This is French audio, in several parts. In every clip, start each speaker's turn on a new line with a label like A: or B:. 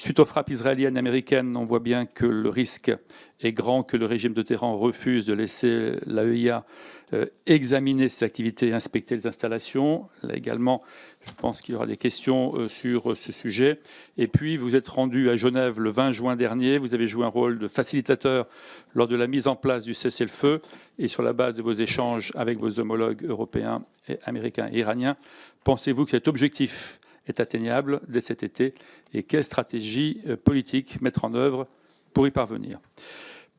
A: Suite aux frappes israéliennes et américaines, on voit bien que le risque est grand que le régime de Téhéran refuse de laisser l'AEIA examiner ses activités et inspecter les installations. Là également, je pense qu'il y aura des questions sur ce sujet. Et puis, vous êtes rendu à Genève le 20 juin dernier. Vous avez joué un rôle de facilitateur lors de la mise en place du cessez-le-feu. Et sur la base de vos échanges avec vos homologues européens, et américains et iraniens, pensez-vous que cet objectif est atteignable dès cet été? Et quelle stratégie politique mettre en œuvre pour y parvenir?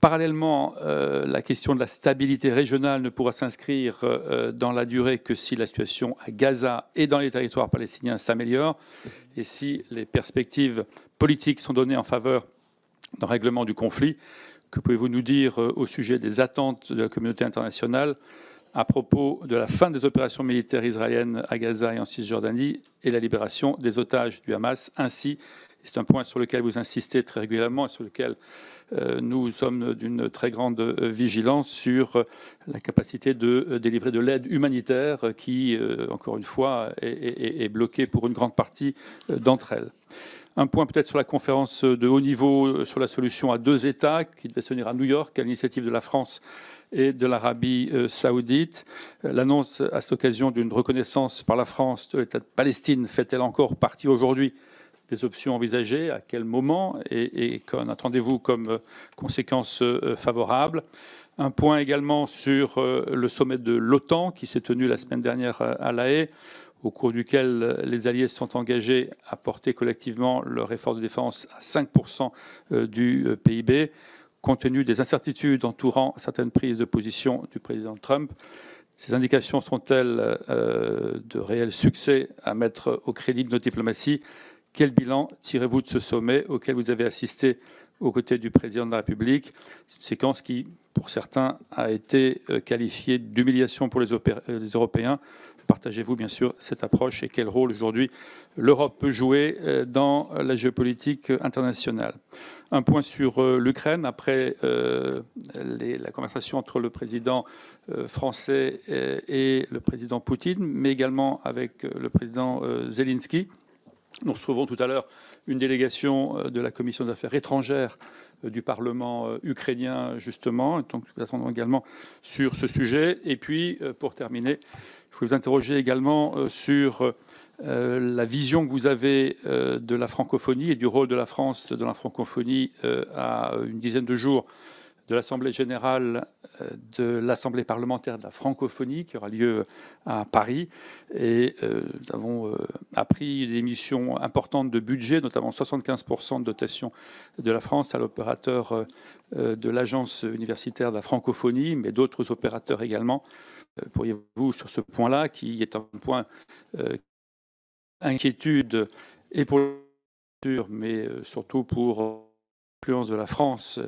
A: Parallèlement, la question de la stabilité régionale ne pourra s'inscrire dans la durée que si la situation à Gaza et dans les territoires palestiniens s'améliore et si les perspectives politiques sont données en faveur d'un règlement du conflit. Que pouvez-vous nous dire au sujet des attentes de la communauté internationale à propos de la fin des opérations militaires israéliennes à Gaza et en Cisjordanie et la libération des otages du Hamas ainsi, et c'est un point sur lequel vous insistez très régulièrement et sur lequel nous sommes d'une très grande vigilance sur la capacité de délivrer de l'aide humanitaire qui, encore une fois, est bloquée pour une grande partie d'entre elles. Un point peut-être sur la conférence de haut niveau sur la solution à deux États qui devait se tenir à New York à l'initiative de la France et de l'Arabie saoudite. L'annonce à cette occasion d'une reconnaissance par la France de l'État de Palestine fait-elle encore partie aujourd'hui des options envisagées? À quel moment? Et qu'en attendez-vous comme conséquences favorables? Un point également sur le sommet de l'OTAN qui s'est tenu la semaine dernière à La Haye, au cours duquel les alliés se sont engagés à porter collectivement leur effort de défense à 5% du PIB. Compte tenu des incertitudes entourant certaines prises de position du président Trump, ces indications sont-elles de réel succès à mettre au crédit de notre diplomatie? Quel bilan tirez-vous de ce sommet auquel vous avez assisté aux côtés du président de la République? C'est une séquence qui, pour certains, a été qualifiée d'humiliation pour les Européens. Partagez-vous bien sûr cette approche et quel rôle aujourd'hui l'Europe peut jouer dans la géopolitique internationale? Un point sur l'Ukraine, après la conversation entre le président français et le président Poutine, mais également avec le président Zelensky. Nous recevrons tout à l'heure une délégation de la Commission des Affaires étrangères du Parlement ukrainien, justement. Donc, nous attendons également sur ce sujet. Et puis, pour terminer, je voulais vous interroger également sur la vision que vous avez de la francophonie et du rôle de la France dans la francophonie à une dizaine de jours de l'Assemblée générale de l'Assemblée parlementaire de la francophonie qui aura lieu à Paris. Et nous avons appris des missions importantes de budget, notamment 75% de dotation de la France à l'opérateur de l'Agence universitaire de la francophonie, mais d'autres opérateurs également. Pourriez-vous, sur ce point-là, qui est un point inquiétude, et pour mais surtout pour l'influence de la France,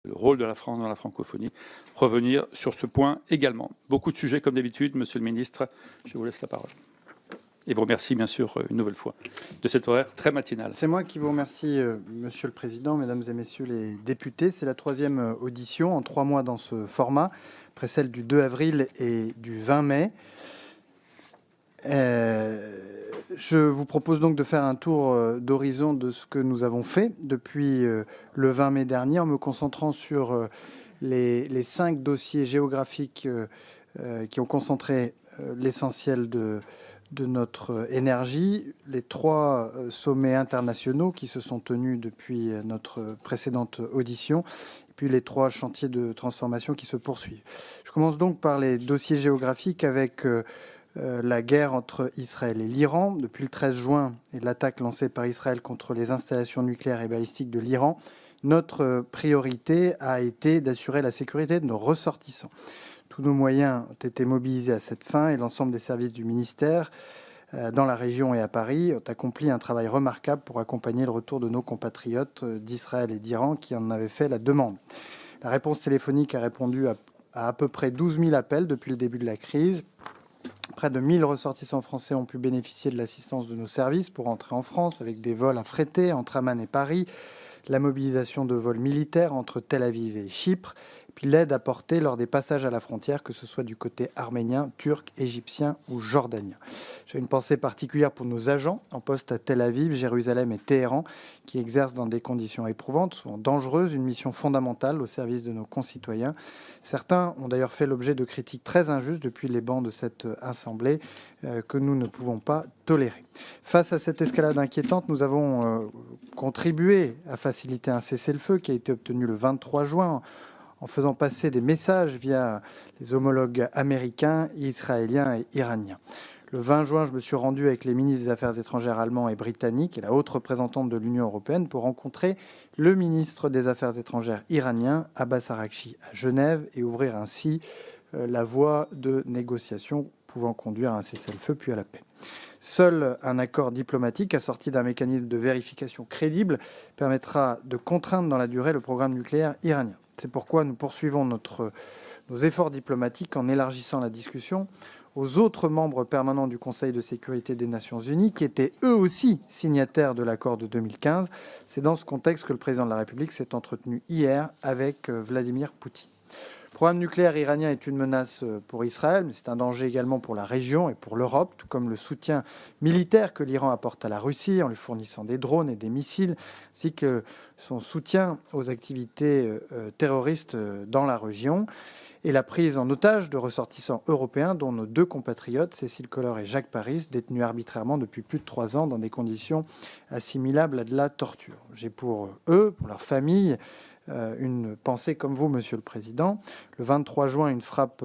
A: le rôle de la France dans la francophonie, revenir sur ce point également. Beaucoup de sujets, comme d'habitude, Monsieur le Ministre. Je vous laisse la parole. Et vous remercie, bien sûr, une nouvelle fois, de cet horaire très matinal.
B: C'est moi qui vous remercie, Monsieur le Président, Mesdames et Messieurs les députés. C'est la troisième audition en 3 mois dans ce format, après celle du 2 avril et du 20 mai. Je vous propose donc de faire un tour d'horizon de ce que nous avons fait depuis le 20 mai dernier, en me concentrant sur les 5 dossiers géographiques qui ont concentré l'essentiel de notre énergie, les 3 sommets internationaux qui se sont tenus depuis notre précédente audition, et puis les 3 chantiers de transformation qui se poursuivent. Je commence donc par les dossiers géographiques avec la guerre entre Israël et l'Iran. Depuis le 13 juin et l'attaque lancée par Israël contre les installations nucléaires et balistiques de l'Iran, notre priorité a été d'assurer la sécurité de nos ressortissants. Tous nos moyens ont été mobilisés à cette fin et l'ensemble des services du ministère dans la région et à Paris ont accompli un travail remarquable pour accompagner le retour de nos compatriotes d'Israël et d'Iran qui en avaient fait la demande. La réponse téléphonique a répondu à peu près 12 000 appels depuis le début de la crise. Près de 1000 ressortissants français ont pu bénéficier de l'assistance de nos services pour entrer en France avec des vols affrétés entre Amman et Paris, la mobilisation de vols militaires entre Tel Aviv et Chypre, puis l'aide apportée lors des passages à la frontière, que ce soit du côté arménien, turc, égyptien ou jordanien. J'ai une pensée particulière pour nos agents en poste à Tel Aviv, Jérusalem et Téhéran, qui exercent dans des conditions éprouvantes, souvent dangereuses, une mission fondamentale au service de nos concitoyens. Certains ont d'ailleurs fait l'objet de critiques très injustes depuis les bancs de cette Assemblée que nous ne pouvons pas tolérer. Face à cette escalade inquiétante, nous avons contribué à faciliter un cessez-le-feu qui a été obtenu le 23 juin en faisant passer des messages via les homologues américains, israéliens et iraniens. Le 20 juin, je me suis rendu avec les ministres des Affaires étrangères allemands et britanniques et la haute représentante de l'Union européenne pour rencontrer le ministre des Affaires étrangères iranien, Abbas Araghchi, à Genève et ouvrir ainsi la voie de négociations pouvant conduire à un cessez-le-feu puis à la paix. Seul un accord diplomatique assorti d'un mécanisme de vérification crédible permettra de contraindre dans la durée le programme nucléaire iranien. C'est pourquoi nous poursuivons nos efforts diplomatiques en élargissant la discussion aux autres membres permanents du Conseil de sécurité des Nations Unies, qui étaient eux aussi signataires de l'accord de 2015. C'est dans ce contexte que le président de la République s'est entretenu hier avec Vladimir Poutine. Le programme nucléaire iranien est une menace pour Israël, mais c'est un danger également pour la région et pour l'Europe, tout comme le soutien militaire que l'Iran apporte à la Russie en lui fournissant des drones et des missiles, ainsi que son soutien aux activités terroristes dans la région, et la prise en otage de ressortissants européens, dont nos deux compatriotes, Cécile Collor et Jacques Paris, détenus arbitrairement depuis plus de 3 ans dans des conditions assimilables à de la torture. J'ai pour eux, pour leur famille, une pensée comme vous, Monsieur le Président. Le 23 juin, une frappe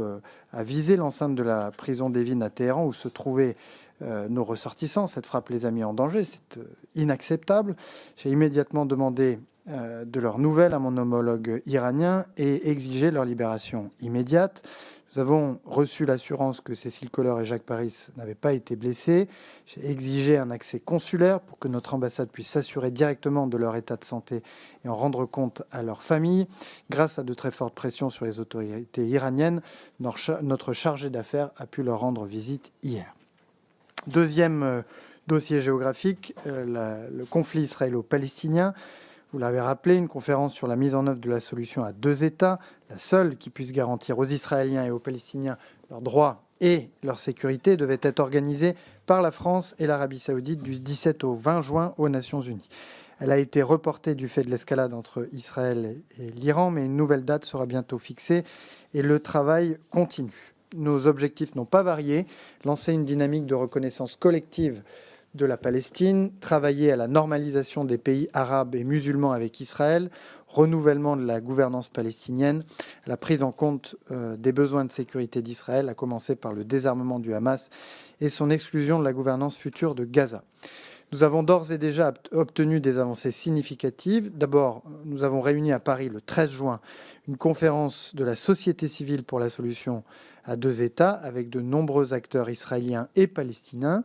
B: a visé l'enceinte de la prison d'Evin à Téhéran, où se trouvaient nos ressortissants. Cette frappe les a mis en danger. C'est inacceptable. J'ai immédiatement demandé de leurs nouvelles à mon homologue iranien et exigé leur libération immédiate. Nous avons reçu l'assurance que Cécile Collor et Jacques Paris n'avaient pas été blessés. J'ai exigé un accès consulaire pour que notre ambassade puisse s'assurer directement de leur état de santé et en rendre compte à leur famille. Grâce à de très fortes pressions sur les autorités iraniennes, notre chargé d'affaires a pu leur rendre visite hier. Deuxième dossier géographique, le conflit israélo-palestinien. Vous l'avez rappelé, une conférence sur la mise en œuvre de la solution à 2 États, la seule qui puisse garantir aux Israéliens et aux Palestiniens leurs droits et leur sécurité, devait être organisée par la France et l'Arabie saoudite du 17 au 20 juin aux Nations unies. Elle a été reportée du fait de l'escalade entre Israël et l'Iran, mais une nouvelle date sera bientôt fixée et le travail continue. Nos objectifs n'ont pas varié, lancer une dynamique de reconnaissance collective de la Palestine, travailler à la normalisation des pays arabes et musulmans avec Israël, renouvellement de la gouvernance palestinienne, la prise en compte des besoins de sécurité d'Israël, à commencer par le désarmement du Hamas et son exclusion de la gouvernance future de Gaza. Nous avons d'ores et déjà obtenu des avancées significatives. D'abord, nous avons réuni à Paris le 13 juin une conférence de la société civile pour la solution à 2 États avec de nombreux acteurs israéliens et palestiniens.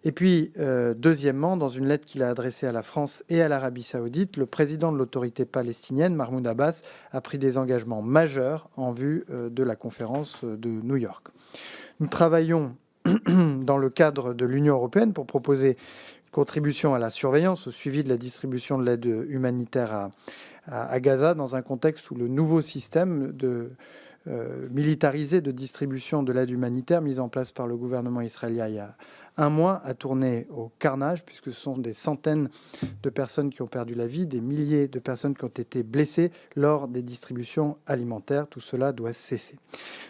B: Et puis, deuxièmement, dans une lettre qu'il a adressée à la France et à l'Arabie saoudite, le président de l'autorité palestinienne, Mahmoud Abbas, a pris des engagements majeurs en vue de la conférence de New York. Nous travaillons dans le cadre de l'Union européenne pour proposer une contribution à la surveillance, au suivi de la distribution de l'aide humanitaire à Gaza, dans un contexte où le nouveau système militarisé de distribution de l'aide humanitaire mis en place par le gouvernement israélien il y a 1 mois a tourné au carnage, puisque ce sont des centaines de personnes qui ont perdu la vie, des milliers de personnes qui ont été blessées lors des distributions alimentaires. Tout cela doit cesser.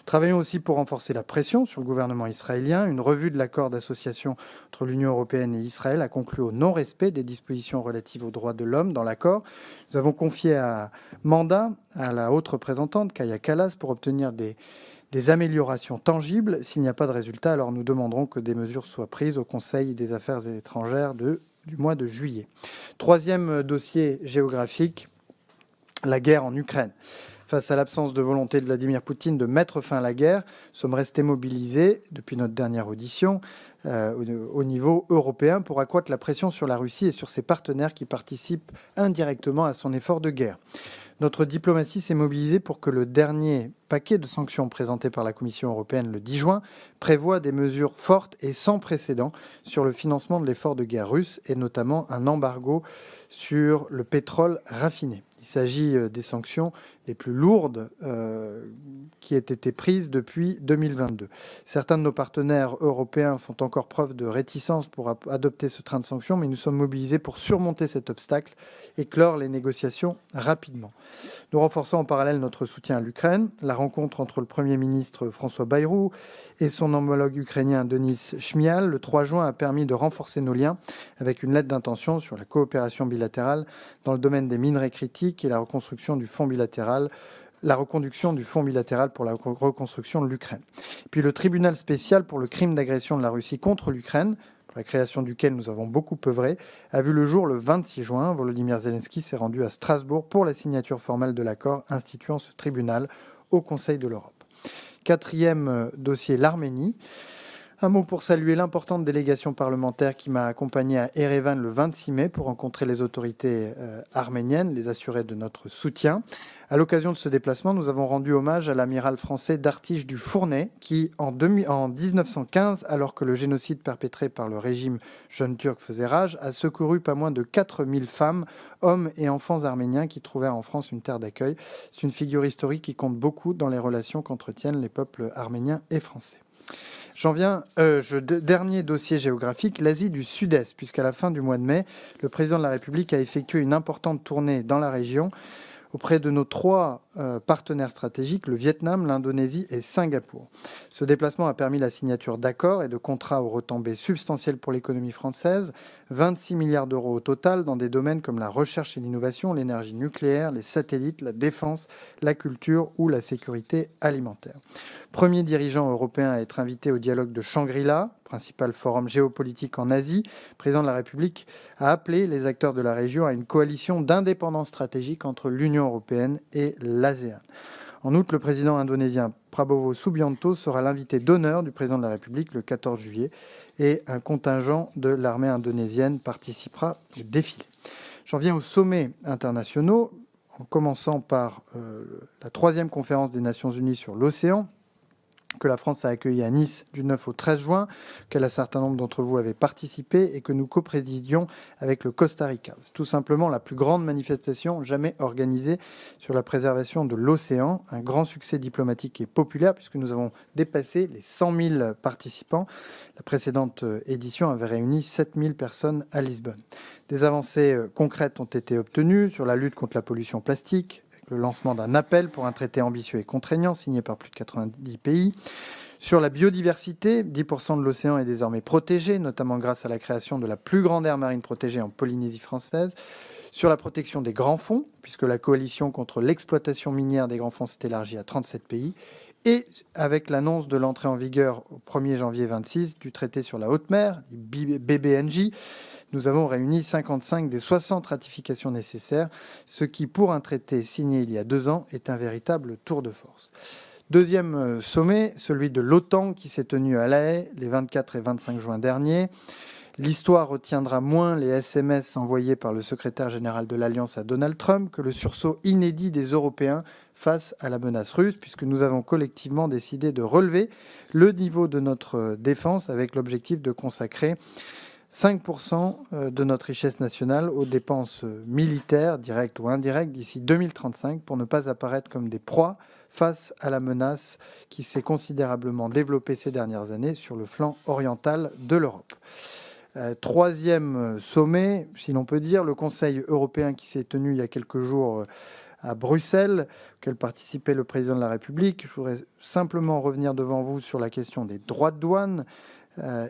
B: Travaillons aussi pour renforcer la pression sur le gouvernement israélien. Une revue de l'accord d'association entre l'Union européenne et Israël a conclu au non-respect des dispositions relatives aux droits de l'homme dans l'accord. Nous avons confié un mandat à la haute représentante, Kaya Kallas, pour obtenir des améliorations tangibles. S'il n'y a pas de résultat, alors nous demanderons que des mesures soient prises au Conseil des Affaires étrangères du mois de juillet. Troisième dossier géographique, la guerre en Ukraine. Face à l'absence de volonté de Vladimir Poutine de mettre fin à la guerre, nous sommes restés mobilisés depuis notre dernière audition au niveau européen pour accroître la pression sur la Russie et sur ses partenaires qui participent indirectement à son effort de guerre. Notre diplomatie s'est mobilisée pour que le dernier paquet de sanctions présenté par la Commission européenne le 10 juin prévoit des mesures fortes et sans précédent sur le financement de l'effort de guerre russe et notamment un embargo sur le pétrole raffiné. Il s'agit des sanctions les plus lourdes qui aient été prises depuis 2022. Certains de nos partenaires européens font encore preuve de réticence pour adopter ce train de sanctions, mais nous sommes mobilisés pour surmonter cet obstacle et clore les négociations rapidement. Nous renforçons en parallèle notre soutien à l'Ukraine. La rencontre entre le Premier ministre François Bayrou et son homologue ukrainien Denis Shmyhal le 3 juin a permis de renforcer nos liens avec une lettre d'intention sur la coopération bilatérale dans le domaine des minerais critiques et la reconstruction du fonds bilatéral pour la reconstruction de l'Ukraine. Puis le tribunal spécial pour le crime d'agression de la Russie contre l'Ukraine, pour la création duquel nous avons beaucoup œuvré, a vu le jour le 26 juin. Volodymyr Zelensky s'est rendu à Strasbourg pour la signature formelle de l'accord instituant ce tribunal au Conseil de l'Europe. Quatrième dossier, l'Arménie. Un mot pour saluer l'importante délégation parlementaire qui m'a accompagné à Erevan le 26 mai pour rencontrer les autorités arméniennes, les assurer de notre soutien. À l'occasion de ce déplacement, nous avons rendu hommage à l'amiral français d'Artige du Fournay qui, en 1915, alors que le génocide perpétré par le régime jeune turc faisait rage, a secouru pas moins de 4000 femmes, hommes et enfants arméniens qui trouvèrent en France une terre d'accueil. C'est une figure historique qui compte beaucoup dans les relations qu'entretiennent les peuples arméniens et français. J'en viens, dernier dossier géographique, l'Asie du Sud-Est, puisqu'à la fin du mois de mai, le président de la République a effectué une importante tournée dans la région auprès de nos trois partenaires stratégiques, le Vietnam, l'Indonésie et Singapour. Ce déplacement a permis la signature d'accords et de contrats aux retombées substantielles pour l'économie française, 26 milliards d'euros au total dans des domaines comme la recherche et l'innovation, l'énergie nucléaire, les satellites, la défense, la culture ou la sécurité alimentaire. Premier dirigeant européen à être invité au dialogue de Shangri-La, principal forum géopolitique en Asie, le président de la République a appelé les acteurs de la région à une coalition d'indépendance stratégique entre l'Union européenne et l'ASEAN. En outre, le président indonésien Prabowo Subianto sera l'invité d'honneur du président de la République le 14 juillet et un contingent de l'armée indonésienne participera au défilé. J'en viens aux sommets internationaux, en commençant par la 3e conférence des Nations Unies sur l'océan, que la France a accueilli à Nice du 9 au 13 juin, auquel un certain nombre d'entre vous avaient participé et que nous coprésidions avec le Costa Rica. C'est tout simplement la plus grande manifestation jamais organisée sur la préservation de l'océan, un grand succès diplomatique et populaire puisque nous avons dépassé les 100 000 participants. La précédente édition avait réuni 7 000 personnes à Lisbonne. Des avancées concrètes ont été obtenues sur la lutte contre la pollution plastique, le lancement d'un appel pour un traité ambitieux et contraignant signé par plus de 90 pays. Sur la biodiversité, 10% de l'océan est désormais protégé, notamment grâce à la création de la plus grande aire marine protégée en Polynésie française. Sur la protection des grands fonds, puisque la coalition contre l'exploitation minière des grands fonds s'est élargie à 37 pays. Et avec l'annonce de l'entrée en vigueur au 1er janvier 26 du traité sur la haute mer, BBNJ, nous avons réuni 55 des 60 ratifications nécessaires, ce qui, pour un traité signé il y a 2 ans, est un véritable tour de force. Deuxième sommet, celui de l'OTAN, qui s'est tenu à La Haye les 24 et 25 juin dernier. L'histoire retiendra moins les SMS envoyés par le secrétaire général de l'Alliance à Donald Trump que le sursaut inédit des Européens face à la menace russe, puisque nous avons collectivement décidé de relever le niveau de notre défense avec l'objectif de consacrer 5% de notre richesse nationale aux dépenses militaires, directes ou indirectes, d'ici 2035, pour ne pas apparaître comme des proies face à la menace qui s'est considérablement développée ces dernières années sur le flanc oriental de l'Europe. Troisième sommet, si l'on peut dire, le Conseil européen qui s'est tenu il y a quelques jours à Bruxelles, auquel participait le président de la République. Je voudrais simplement revenir devant vous sur la question des droits de douane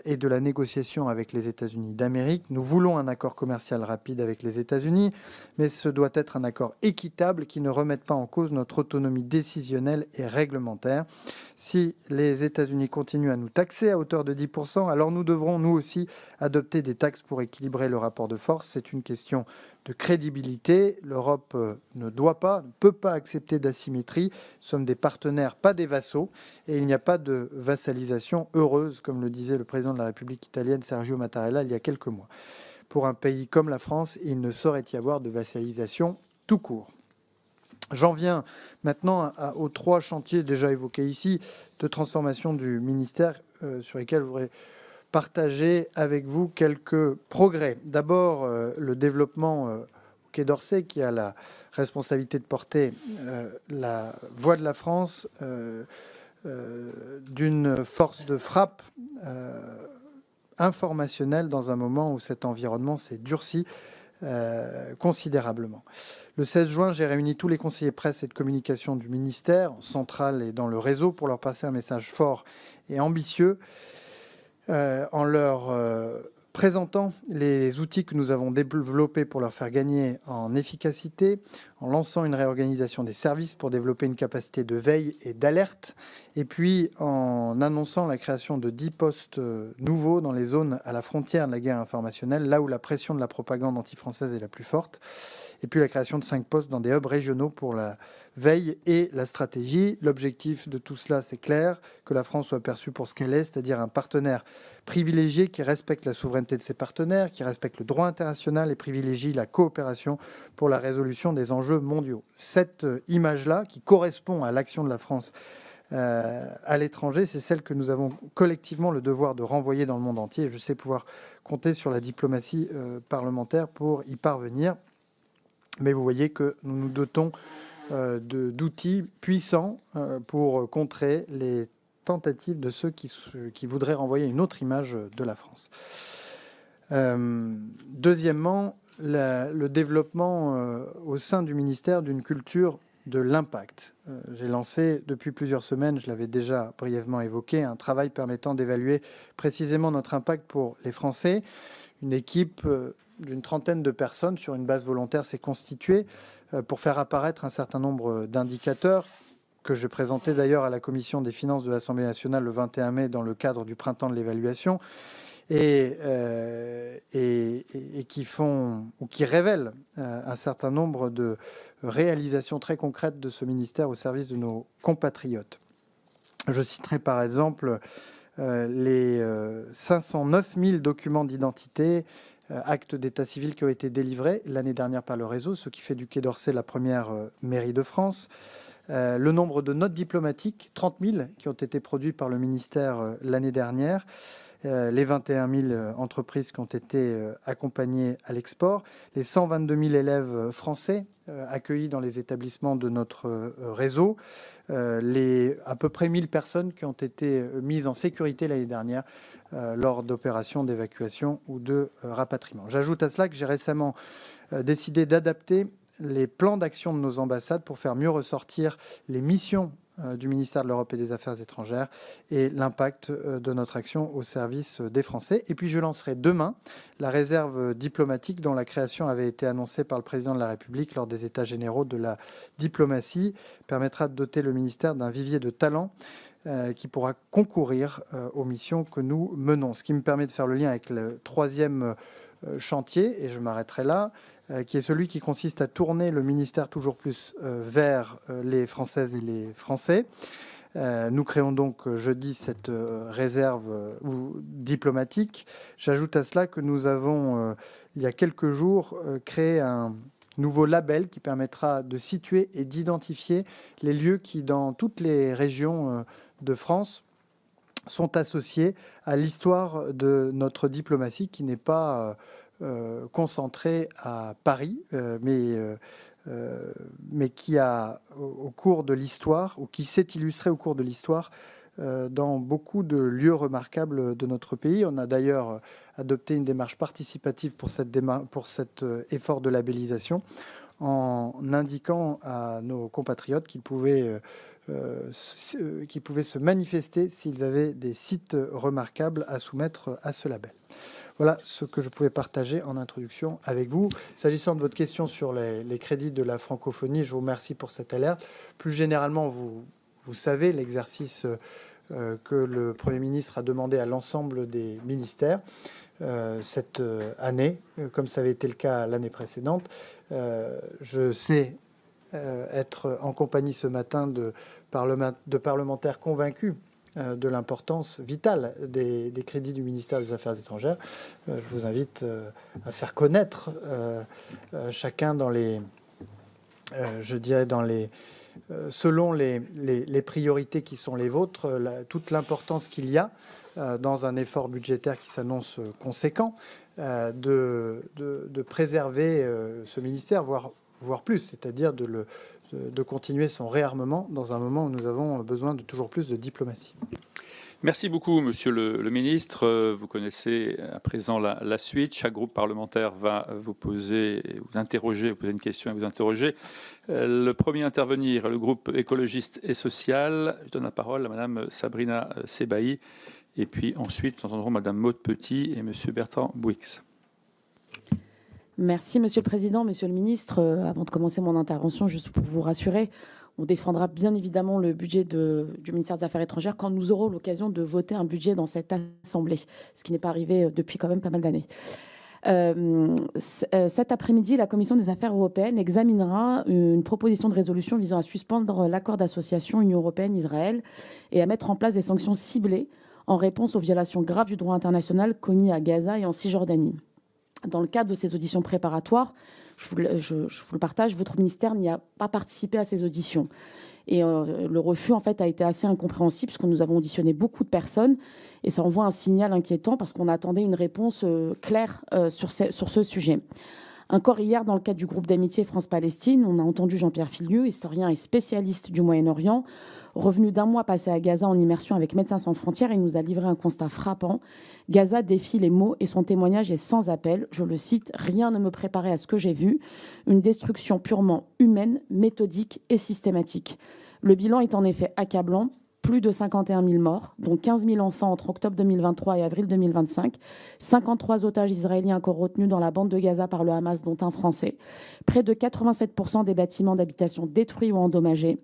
B: et de la négociation avec les États-Unis d'Amérique. Nous voulons un accord commercial rapide avec les États-Unis, mais ce doit être un accord équitable qui ne remette pas en cause notre autonomie décisionnelle et réglementaire. Si les États-Unis continuent à nous taxer à hauteur de 10%, alors nous devrons nous aussi adopter des taxes pour équilibrer le rapport de force. C'est une question de crédibilité. L'Europe ne peut pas accepter d'asymétrie. Nous sommes des partenaires, pas des vassaux, et il n'y a pas de vassalisation heureuse, comme le disait le président de la République italienne Sergio Mattarella il y a quelques mois. Pour un pays comme la France, il ne saurait y avoir de vassalisation tout court. J'en viens maintenant aux 3 chantiers déjà évoqués ici de transformation du ministère sur lesquels je voudrais partager avec vous quelques progrès. D'abord, le développement Quai d'Orsay, qui a la responsabilité de porter la voix de la France d'une force de frappe informationnelle dans un moment où cet environnement s'est durci considérablement. Le 16 juin, j'ai réuni tous les conseillers presse et de communication du ministère, en centrale et dans le réseau, pour leur passer un message fort et ambitieux en leur présentant les outils que nous avons développés pour leur faire gagner en efficacité, en lançant une réorganisation des services pour développer une capacité de veille et d'alerte, et puis en annonçant la création de 10 postes nouveaux dans les zones à la frontière de la guerre informationnelle, là où la pression de la propagande anti-française est la plus forte, et puis la création de 5 postes dans des hubs régionaux pour la veille et la stratégie. L'objectif de tout cela, c'est clair, que la France soit perçue pour ce qu'elle est, c'est-à-dire un partenaire privilégié qui respecte la souveraineté de ses partenaires, qui respecte le droit international et privilégie la coopération pour la résolution des enjeux mondiaux. Cette image-là, qui correspond à l'action de la France à l'étranger, c'est celle que nous avons collectivement le devoir de renvoyer dans le monde entier. Et je sais pouvoir compter sur la diplomatie parlementaire pour y parvenir. Mais vous voyez que nous nous dotons d'outils puissants pour contrer les tentatives de ceux qui voudraient renvoyer une autre image de la France. Deuxièmement, le développement au sein du ministère d'une culture de l'impact. J'ai lancé depuis plusieurs semaines, je l'avais déjà brièvement évoqué, un travail permettant d'évaluer précisément notre impact pour les Français. Une équipe d'une trentaine de personnes sur une base volontaire s'est constituée pour faire apparaître un certain nombre d'indicateurs que je présentais d'ailleurs à la Commission des finances de l'Assemblée nationale le 21 mai dans le cadre du printemps de l'évaluation et qui révèlent un certain nombre de réalisations très concrètes de ce ministère au service de nos compatriotes. Je citerai par exemple les 509 000 documents d'identité, actes d'état civil qui ont été délivrés l'année dernière par le réseau, ce qui fait du Quai d'Orsay la première mairie de France. Le nombre de notes diplomatiques, 30 000, qui ont été produits par le ministère l'année dernière. Les 21 000 entreprises qui ont été accompagnées à l'export, les 122 000 élèves français accueillis dans les établissements de notre réseau, les à peu près 1000 personnes qui ont été mises en sécurité l'année dernière lors d'opérations d'évacuation ou de rapatriement. J'ajoute à cela que j'ai récemment décidé d'adapter les plans d'action de nos ambassades pour faire mieux ressortir les missions du ministère de l'Europe et des Affaires étrangères et l'impact de notre action au service des Français. Et puis je lancerai demain la réserve diplomatique dont la création avait été annoncée par le président de la République lors des États généraux de la diplomatie, permettra de doter le ministère d'un vivier de talents qui pourra concourir aux missions que nous menons. Ce qui me permet de faire le lien avec le troisième chantier, et je m'arrêterai là, qui est celui qui consiste à tourner le ministère toujours plus vers les Françaises et les Français. Nous créons donc jeudi cette réserve diplomatique. J'ajoute à cela que nous avons, il y a quelques jours, créé un nouveau label qui permettra de situer et d'identifier les lieux qui, dans toutes les régions de France, sont associés à l'histoire de notre diplomatie qui n'est pas concentrée à Paris, mais qui a, au cours de l'histoire, ou qui s'est illustrée au cours de l'histoire, dans beaucoup de lieux remarquables de notre pays. On a d'ailleurs adopté une démarche participative pour cet effort de labellisation, en indiquant à nos compatriotes qu'ils pouvaient se manifester s'ils avaient des sites remarquables à soumettre à ce label. Voilà ce que je pouvais partager en introduction avec vous. S'agissant de votre question sur les crédits de la francophonie, je vous remercie pour cette alerte. Plus généralement, vous savez l'exercice que le Premier ministre a demandé à l'ensemble des ministères cette année, comme ça avait été le cas l'année précédente. Je sais être en compagnie ce matin de parlementaires convaincus de l'importance vitale des crédits du ministère des Affaires étrangères. Je vous invite à faire connaître chacun dans les, selon les priorités qui sont les vôtres, toute l'importance qu'il y a dans un effort budgétaire qui s'annonce conséquent de préserver ce ministère, voire plus, c'est-à-dire de continuer son réarmement dans un moment où nous avons besoin de toujours plus de diplomatie.
A: Merci beaucoup, Monsieur le ministre. Vous connaissez à présent la suite. Chaque groupe parlementaire va vous poser, vous interroger, vous poser une question et vous interroger. Le premier à intervenir, le groupe écologiste et social. Je donne la parole à Madame Sabrina Sebaï. Et puis ensuite, nous entendrons Madame Maude Petit et Monsieur Bertrand Bouix.
C: Merci, Monsieur le Président, Monsieur le Ministre. Avant de commencer mon intervention, juste pour vous rassurer, on défendra bien évidemment le budget du ministère des Affaires étrangères quand nous aurons l'occasion de voter un budget dans cette Assemblée, ce qui n'est pas arrivé depuis quand même pas mal d'années. Cet après-midi, la Commission des Affaires européennes examinera une proposition de résolution visant à suspendre l'accord d'association Union européenne-Israël et à mettre en place des sanctions ciblées en réponse aux violations graves du droit international commis à Gaza et en Cisjordanie. Dans le cadre de ces auditions préparatoires, je vous le partage, votre ministère n'y a pas participé à ces auditions. Et le refus, en fait, a été assez incompréhensible puisque nous avons auditionné beaucoup de personnes et ça envoie un signal inquiétant parce qu'on attendait une réponse claire sur ce sujet. Encore hier, dans le cadre du groupe d'amitié France-Palestine, on a entendu Jean-Pierre Filieu, historien et spécialiste du Moyen-Orient, revenu d'un mois passé à Gaza en immersion avec Médecins sans frontières. Il nous a livré un constat frappant. Gaza défie les mots et son témoignage est sans appel. Je le cite, « Rien ne me préparait à ce que j'ai vu. Une destruction purement humaine, méthodique et systématique. » Le bilan est en effet accablant. Plus de 51 000 morts, dont 15 000 enfants entre octobre 2023 et avril 2025. 53 otages israéliens encore retenus dans la bande de Gaza par le Hamas, dont un Français. Près de 87% des bâtiments d'habitation détruits ou endommagés.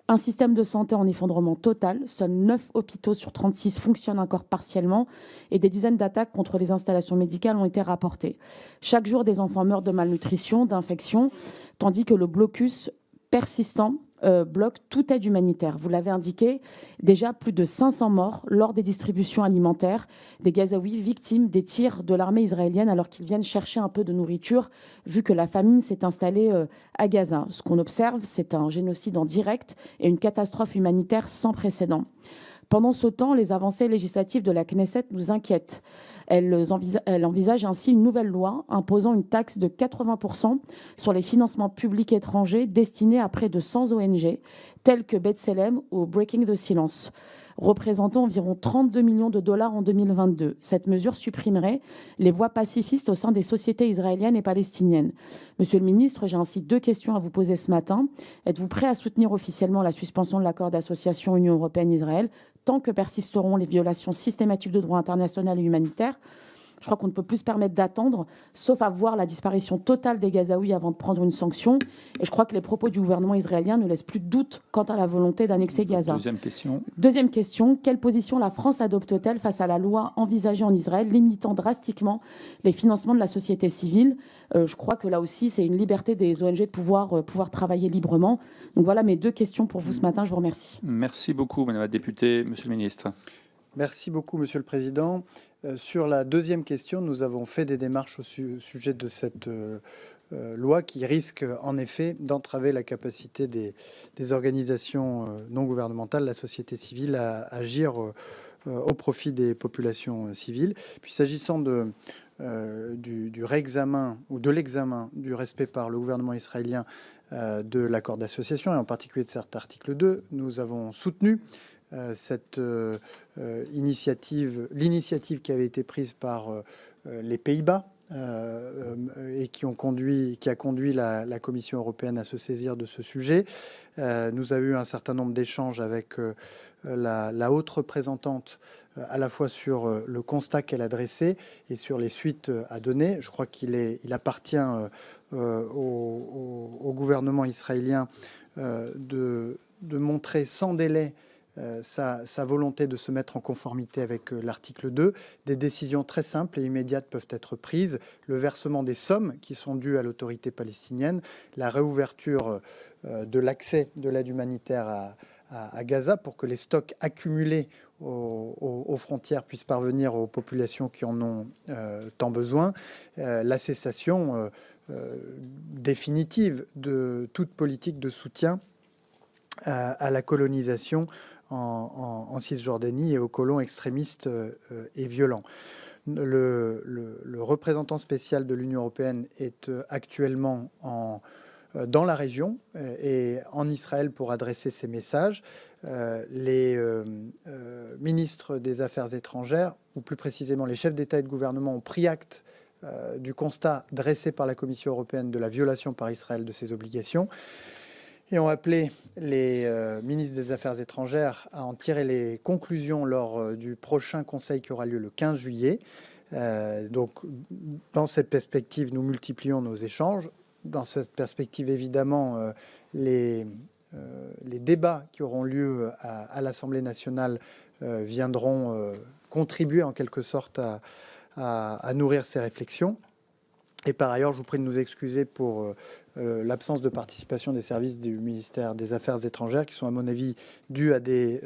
C: Un système de santé en effondrement total. Seuls 9 hôpitaux sur 36 fonctionnent encore partiellement et des dizaines d'attaques contre les installations médicales ont été rapportées. Chaque jour, des enfants meurent de malnutrition, d'infection, tandis que le blocus persistant bloque toute aide humanitaire. Vous l'avez indiqué, déjà plus de 500 morts lors des distributions alimentaires des Gazaouis victimes des tirs de l'armée israélienne alors qu'ils viennent chercher un peu de nourriture vu que la famine s'est installée à Gaza. Ce qu'on observe, c'est un génocide en direct et une catastrophe humanitaire sans précédent. Pendant ce temps, les avancées législatives de la Knesset nous inquiètent. Elle envisage ainsi une nouvelle loi imposant une taxe de 80% sur les financements publics étrangers destinés à près de 100 ONG, telles que B'Tselem ou Breaking the Silence, représentant environ 32 millions de dollars en 2022. Cette mesure supprimerait les voix pacifistes au sein des sociétés israéliennes et palestiniennes. Monsieur le ministre, j'ai ainsi 2 questions à vous poser ce matin. Êtes-vous prêt à soutenir officiellement la suspension de l'accord d'association Union européenne-Israël tant que persisteront les violations systématiques de droit international et humanitaire? Je crois qu'on ne peut plus se permettre d'attendre, sauf à voir la disparition totale des Gazaouis avant de prendre une sanction. Et je crois que les propos du gouvernement israélien ne laissent plus de doute quant à la volonté d'annexer Gaza. Deuxième question, quelle position la France adopte-t-elle face à la loi envisagée en Israël limitant drastiquement les financements de la société civile? Je crois que là aussi, c'est une liberté des ONG de pouvoir travailler librement. Donc voilà mes 2 questions pour vous ce matin. Je vous remercie.
A: Merci beaucoup, Madame la députée. Monsieur le ministre.
B: Merci beaucoup, Monsieur le Président. Sur la 2e question, nous avons fait des démarches au sujet de cette loi qui risque en effet d'entraver la capacité des organisations non gouvernementales, la société civile, à agir au profit des populations civiles. Puis s'agissant du réexamen ou de l'examen du respect par le gouvernement israélien de l'accord d'association, et en particulier de cet article 2, nous avons soutenu cette l'initiative qui avait été prise par les Pays-Bas et qui a conduit la Commission européenne à se saisir de ce sujet. Nous avons eu un certain nombre d'échanges avec la haute représentante à la fois sur le constat qu'elle a dressé et sur les suites à donner. Je crois qu'il appartient au gouvernement israélien de montrer sans délai sa volonté de se mettre en conformité avec l'article 2. Des décisions très simples et immédiates peuvent être prises. Le versement des sommes qui sont dues à l'autorité palestinienne, la réouverture de l'accès de l'aide humanitaire à Gaza pour que les stocks accumulés aux frontières puissent parvenir aux populations qui en ont tant besoin, la cessation définitive de toute politique de soutien à la colonisation en Cisjordanie et aux colons extrémistes et violents. Le représentant spécial de l'Union européenne est actuellement dans la région et en Israël pour adresser ces messages. Les ministres des Affaires étrangères, ou plus précisément les chefs d'État et de gouvernement, ont pris acte du constat dressé par la Commission européenne de la violation par Israël de ses obligations et ont appelé les ministres des Affaires étrangères à en tirer les conclusions lors du prochain Conseil qui aura lieu le 15 juillet. Donc, dans cette perspective, nous multiplions nos échanges. Dans cette perspective, évidemment, les débats qui auront lieu à l'Assemblée nationale viendront contribuer en quelque sorte à nourrir ces réflexions. Et par ailleurs, je vous prie de nous excuser pour l'absence de participation des services du ministère des Affaires étrangères, qui sont à mon avis dus à des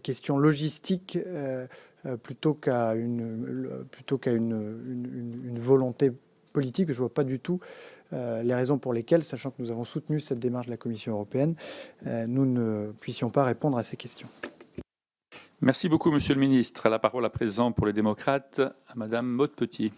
B: questions logistiques plutôt qu'à une volonté politique. Je ne vois pas du tout les raisons pour lesquelles, sachant que nous avons soutenu cette démarche de la Commission européenne, nous ne puissions pas répondre à ces questions.
A: Merci beaucoup, Monsieur le Ministre. La parole à présent pour les démocrates à Madame Maude-Petit.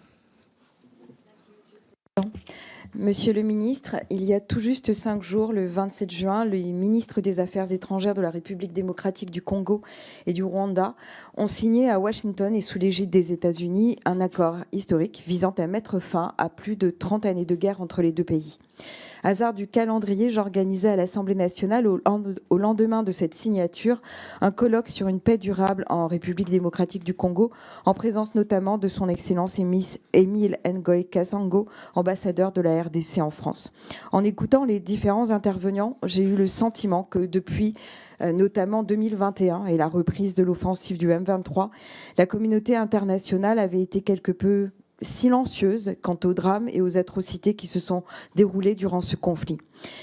D: Monsieur le ministre, il y a tout juste 5 jours, le 27 juin, les ministres des Affaires étrangères de la République démocratique du Congo et du Rwanda ont signé à Washington et sous l'égide des États-Unis un accord historique visant à mettre fin à plus de 30 années de guerre entre les deux pays. Hasard du calendrier, j'organisais à l'Assemblée nationale, au lendemain de cette signature, un colloque sur une paix durable en République démocratique du Congo, en présence notamment de son Excellence Émile Ngoï Kasango, ambassadeur de la RDC en France. En écoutant les différents intervenants, j'ai eu le sentiment que depuis notamment 2021 et la reprise de l'offensive du M23, la communauté internationale avait été quelque peu silencieuse quant aux drames et aux atrocités qui se sont déroulées durant ce conflit.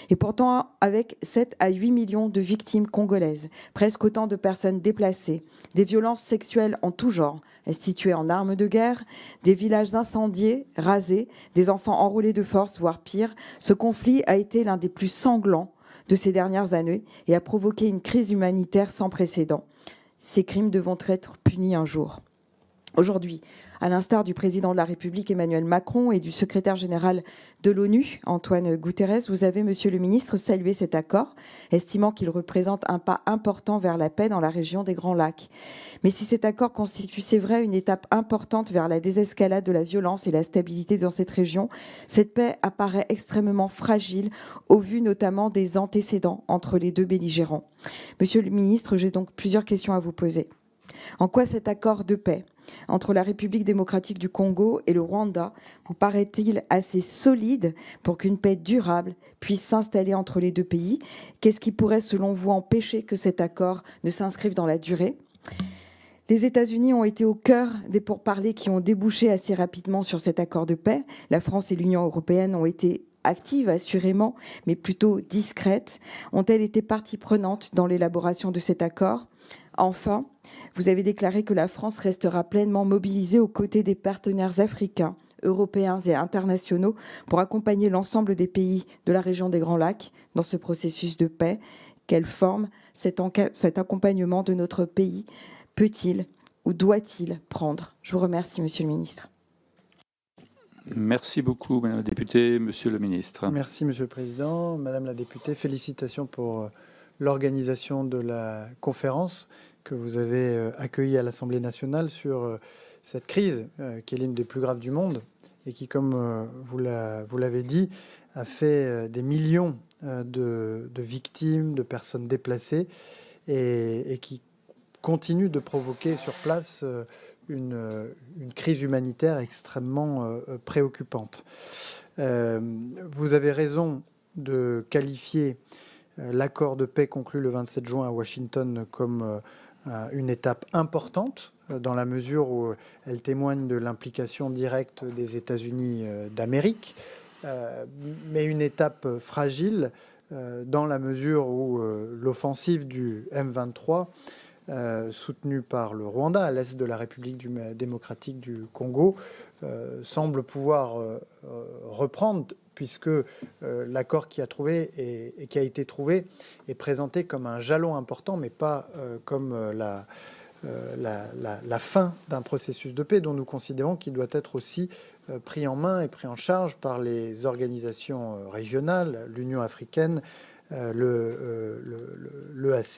D: Et pourtant, avec 7 à 8 millions de victimes congolaises, presque autant de personnes déplacées, des violences sexuelles en tout genre, instituées en armes de guerre, des villages incendiés, rasés, des enfants enrôlés de force, voire pire, ce conflit a été l'un des plus sanglants de ces dernières années et a provoqué une crise humanitaire sans précédent. Ces crimes devront être punis un jour. Aujourd'hui, à l'instar du président de la République Emmanuel Macron et du secrétaire général de l'ONU, Antonio Guterres, vous avez, monsieur le ministre, salué cet accord, estimant qu'il représente un pas important vers la paix dans la région des Grands Lacs. Mais si cet accord constitue, c'est vrai, une étape importante vers la désescalade de la violence et la stabilité dans cette région, cette paix apparaît extrêmement fragile au vu notamment des antécédents entre les deux belligérants. Monsieur le ministre, j'ai donc plusieurs questions à vous poser. En quoi cet accord de paix entre la République démocratique du Congo et le Rwanda vous paraît-il assez solide pour qu'une paix durable puisse s'installer entre les deux pays? Qu'est-ce qui pourrait, selon vous, empêcher que cet accord ne s'inscrive dans la durée? Les États-Unis ont été au cœur des pourparlers qui ont débouché assez rapidement sur cet accord de paix. La France et l'Union européenne ont été actives, assurément, mais plutôt discrètes. Ont-elles été partie prenante dans l'élaboration de cet accord? Enfin, vous avez déclaré que la France restera pleinement mobilisée aux côtés des partenaires africains, européens et internationaux pour accompagner l'ensemble des pays de la région des Grands Lacs dans ce processus de paix. Quelle forme cet accompagnement de notre pays peut-il ou doit-il prendre? Je vous remercie, Monsieur le ministre.
A: Merci beaucoup, Madame la députée. Monsieur le ministre.
B: Merci, Monsieur le Président. Madame la députée, félicitations pour l'organisation de la conférence que vous avez accueillie à l'Assemblée nationale sur cette crise qui est l'une des plus graves du monde et qui, comme vous l'avez dit, a fait des millions de victimes, de personnes déplacées et qui continue de provoquer sur place une crise humanitaire extrêmement préoccupante. Vous avez raison de qualifier l'accord de paix conclu le 27 juin à Washington comme une étape importante dans la mesure où elle témoigne de l'implication directe des États-Unis d'Amérique, mais une étape fragile dans la mesure où l'offensive du M23 soutenue par le Rwanda à l'est de la République démocratique du Congo semble pouvoir reprendre puisque l'accord qui a été trouvé est présenté comme un jalon important, mais pas comme la fin d'un processus de paix dont nous considérons qu'il doit être aussi pris en main et pris en charge par les organisations régionales, l'Union africaine, l'EAC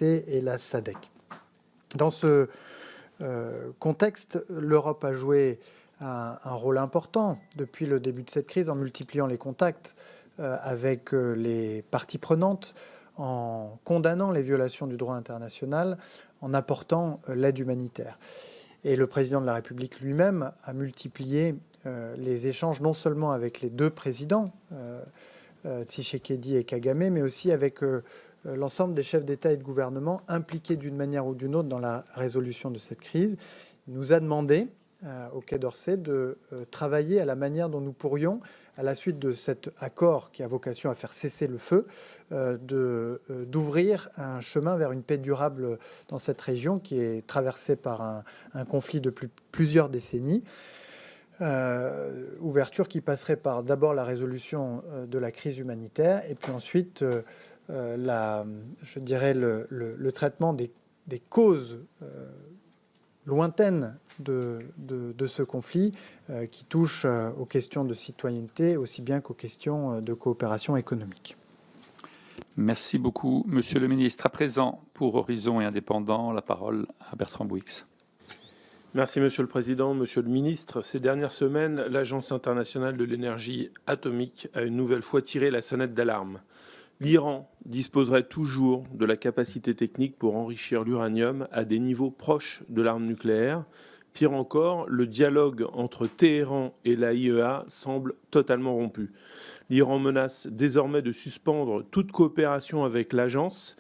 B: et la SADC. Dans ce contexte, l'Europe a joué un rôle important depuis le début de cette crise en multipliant les contacts avec les parties prenantes, en condamnant les violations du droit international, en apportant l'aide humanitaire. Et le président de la République lui-même a multiplié les échanges non seulement avec les deux présidents, Tshisekedi et Kagame, mais aussi avec l'ensemble des chefs d'État et de gouvernement impliqués d'une manière ou d'une autre dans la résolution de cette crise. Il nous a demandé, au Quai d'Orsay, de travailler à la manière dont nous pourrions, à la suite de cet accord qui a vocation à faire cesser le feu, d'ouvrir un chemin vers une paix durable dans cette région qui est traversée par un conflit depuis plusieurs décennies. Ouverture qui passerait par d'abord la résolution de la crise humanitaire et puis ensuite je dirais le traitement des causes lointaines de ce conflit qui touche aux questions de citoyenneté aussi bien qu'aux questions de coopération économique.
A: Merci beaucoup, Monsieur le Ministre. À présent, pour Horizon et Indépendants, la parole à Bertrand Bouix.
E: Merci Monsieur le Président, Monsieur le Ministre. Ces dernières semaines, l'Agence internationale de l'énergie atomique a une nouvelle fois tiré la sonnette d'alarme. L'Iran disposerait toujours de la capacité technique pour enrichir l'uranium à des niveaux proches de l'arme nucléaire. Pire encore, le dialogue entre Téhéran et l'AIEA semble totalement rompu. L'Iran menace désormais de suspendre toute coopération avec l'agence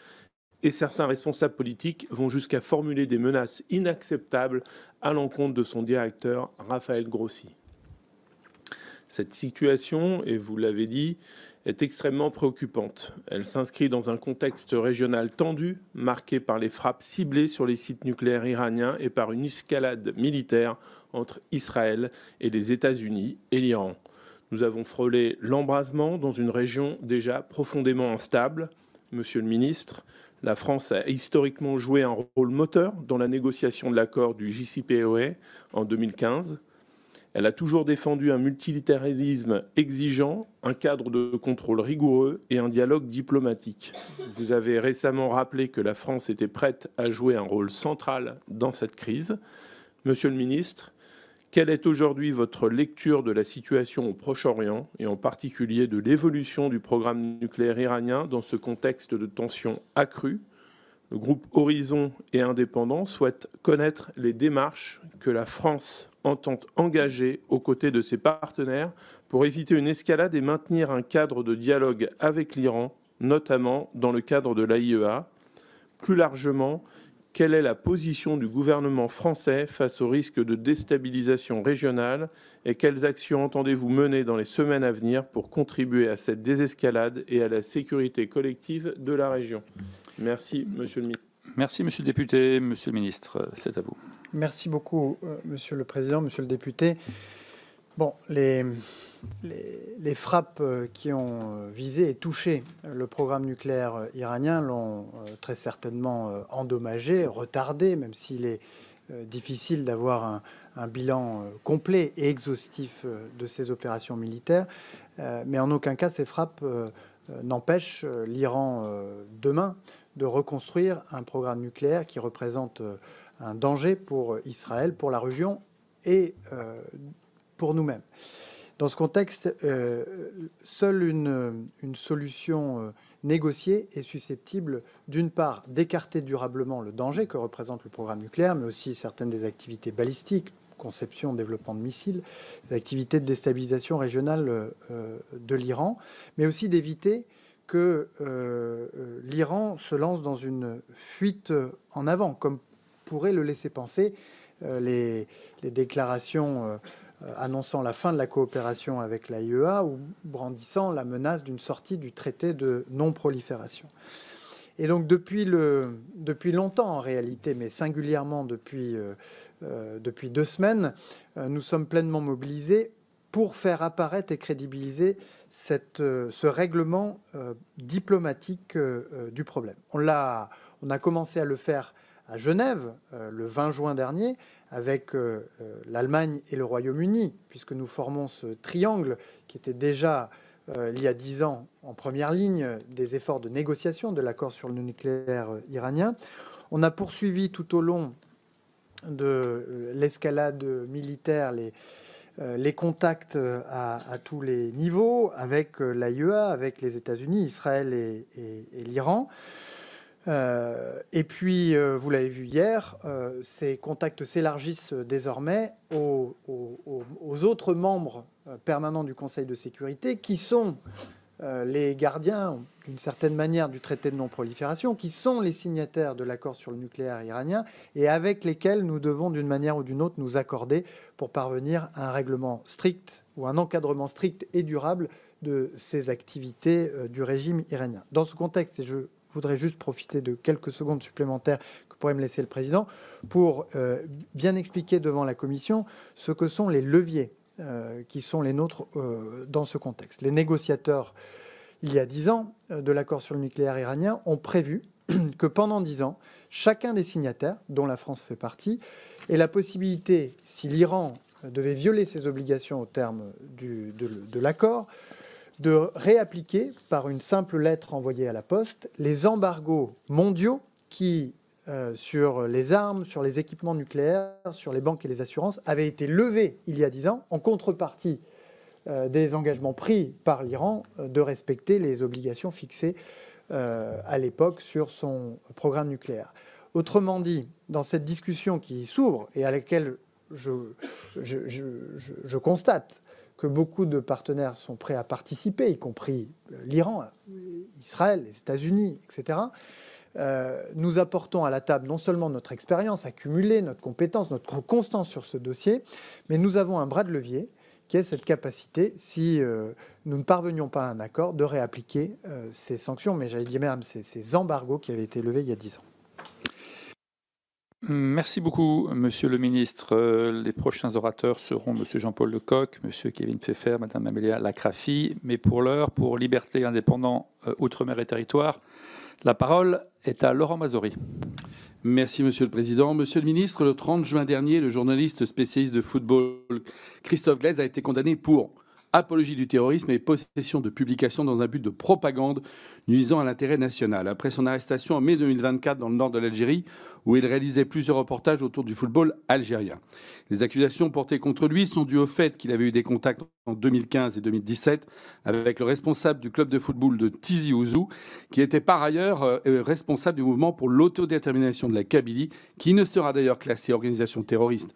E: et certains responsables politiques vont jusqu'à formuler des menaces inacceptables à l'encontre de son directeur, Raphaël Grossi. Cette situation, et vous l'avez dit, est extrêmement préoccupante. Elle s'inscrit dans un contexte régional tendu, marqué par les frappes ciblées sur les sites nucléaires iraniens et par une escalade militaire entre Israël et les États-Unis et l'Iran. Nous avons frôlé l'embrasement dans une région déjà profondément instable. Monsieur le ministre, la France a historiquement joué un rôle moteur dans la négociation de l'accord du JCPOA en 2015. Elle a toujours défendu un multilatéralisme exigeant, un cadre de contrôle rigoureux et un dialogue diplomatique. Vous avez récemment rappelé que la France était prête à jouer un rôle central dans cette crise. Monsieur le ministre, quelle est aujourd'hui votre lecture de la situation au Proche-Orient et en particulier de l'évolution du programme nucléaire iranien dans ce contexte de tensions accrues ? Le groupe Horizon et Indépendants souhaite connaître les démarches que la France entend engager aux côtés de ses partenaires pour éviter une escalade et maintenir un cadre de dialogue avec l'Iran, notamment dans le cadre de l'AIEA. Plus largement, quelle est la position du gouvernement français face au risque de déstabilisation régionale et quelles actions entendez-vous mener dans les semaines à venir pour contribuer à cette désescalade et à la sécurité collective de la région ? Merci, Monsieur le Ministre.
A: Merci, Monsieur le député. Monsieur le Ministre, c'est à vous.
B: Merci beaucoup, Monsieur le Président, Monsieur le député. Bon, les frappes qui ont visé et touché le programme nucléaire iranien l'ont très certainement endommagé, retardé, même s'il est difficile d'avoir un bilan complet et exhaustif de ces opérations militaires. Mais en aucun cas, ces frappes n'empêchent l'Iran demain de reconstruire un programme nucléaire qui représente un danger pour Israël, pour la région et pour nous-mêmes. Dans ce contexte, seule une solution négociée est susceptible, d'une part, d'écarter durablement le danger que représente le programme nucléaire, mais aussi certaines des activités balistiques, conception, développement de missiles, des activités de déstabilisation régionale de l'Iran, mais aussi d'éviter que l'Iran se lance dans une fuite en avant, comme pourrait le laisser penser les déclarations annonçant la fin de la coopération avec l'AIEA ou brandissant la menace d'une sortie du traité de non-prolifération. Et donc depuis longtemps en réalité, mais singulièrement depuis 2 semaines, nous sommes pleinement mobilisés pour faire apparaître et crédibiliser ce règlement diplomatique du problème. On a commencé à le faire à Genève le 20 juin dernier avec l'Allemagne et le Royaume-Uni, puisque nous formons ce triangle qui était déjà, il y a 10 ans, en première ligne des efforts de négociation de l'accord sur le nucléaire iranien. On a poursuivi tout au long de l'escalade militaire les contacts à tous les niveaux avec l'AIEA, avec les États-Unis, Israël et l'Iran. Et puis, vous l'avez vu hier, ces contacts s'élargissent désormais aux autres membres permanents du Conseil de sécurité, qui sont les gardiens, d'une certaine manière, du traité de non-prolifération, qui sont les signataires de l'accord sur le nucléaire iranien, et avec lesquels nous devons, d'une manière ou d'une autre, nous accorder pour parvenir à un règlement strict ou un encadrement strict et durable de ces activités du régime iranien. Dans ce contexte, et je voudrais juste profiter de quelques secondes supplémentaires que pourrait me laisser le Président pour bien expliquer devant la Commission ce que sont les leviers qui sont les nôtres dans ce contexte. Les négociateurs, il y a 10 ans, de l'accord sur le nucléaire iranien ont prévu que pendant 10 ans, chacun des signataires, dont la France fait partie, ait la possibilité, si l'Iran devait violer ses obligations au terme de l'accord, de réappliquer par une simple lettre envoyée à la poste les embargos mondiaux qui, sur les armes, sur les équipements nucléaires, sur les banques et les assurances, avaient été levés il y a 10 ans en contrepartie des engagements pris par l'Iran de respecter les obligations fixées à l'époque sur son programme nucléaire. Autrement dit, dans cette discussion qui s'ouvre et à laquelle je constate que beaucoup de partenaires sont prêts à participer, y compris l'Iran, Israël, les États-Unis, etc., nous apportons à la table non seulement notre expérience accumulée, notre compétence, notre constance sur ce dossier, mais nous avons un bras de levier qui est cette capacité, si nous ne parvenions pas à un accord, de réappliquer ces sanctions, mais j'allais dire même ces embargos qui avaient été levés il y a 10 ans.
A: Merci beaucoup, Monsieur le Ministre. Les prochains orateurs seront Monsieur Jean-Paul Lecoq, Monsieur Kevin Pfeffer, Madame Amélia Lacrafi. Mais pour l'heure, pour Liberté, Indépendants, Outre-mer et Territoires, la parole est à Laurent Mazory.
F: Merci Monsieur le Président. Monsieur le Ministre, le 30 juin dernier, le journaliste spécialiste de football Christophe Glaise a été condamné pour apologie du terrorisme et possession de publications dans un but de propagande nuisant à l'intérêt national. Après son arrestation en mai 2024 dans le nord de l'Algérie, où il réalisait plusieurs reportages autour du football algérien. Les accusations portées contre lui sont dues au fait qu'il avait eu des contacts en 2015 et 2017 avec le responsable du club de football de Tizi Ouzou, qui était par ailleurs responsable du mouvement pour l'autodétermination de la Kabylie, qui ne sera d'ailleurs classé organisation terroriste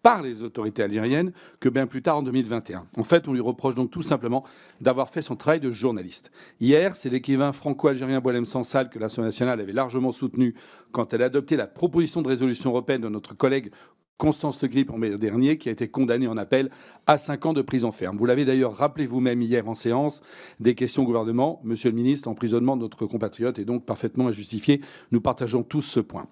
F: par les autorités algériennes que bien plus tard en 2021. En fait, on lui reproche donc tout simplement d'avoir fait son travail de journaliste. Hier, c'est l'écrivain franco-algérien Boualem Sansal que l'Assemblée nationale avait largement soutenu quand elle a adopté la proposition de résolution européenne de notre collègue Constance Le Grip en mai dernier, qui a été condamnée en appel à 5 ans de prison ferme. Vous l'avez d'ailleurs rappelé vous-même hier en séance des questions au gouvernement. Monsieur le ministre, l'emprisonnement de notre compatriote est donc parfaitement injustifié. Nous partageons tous ce point.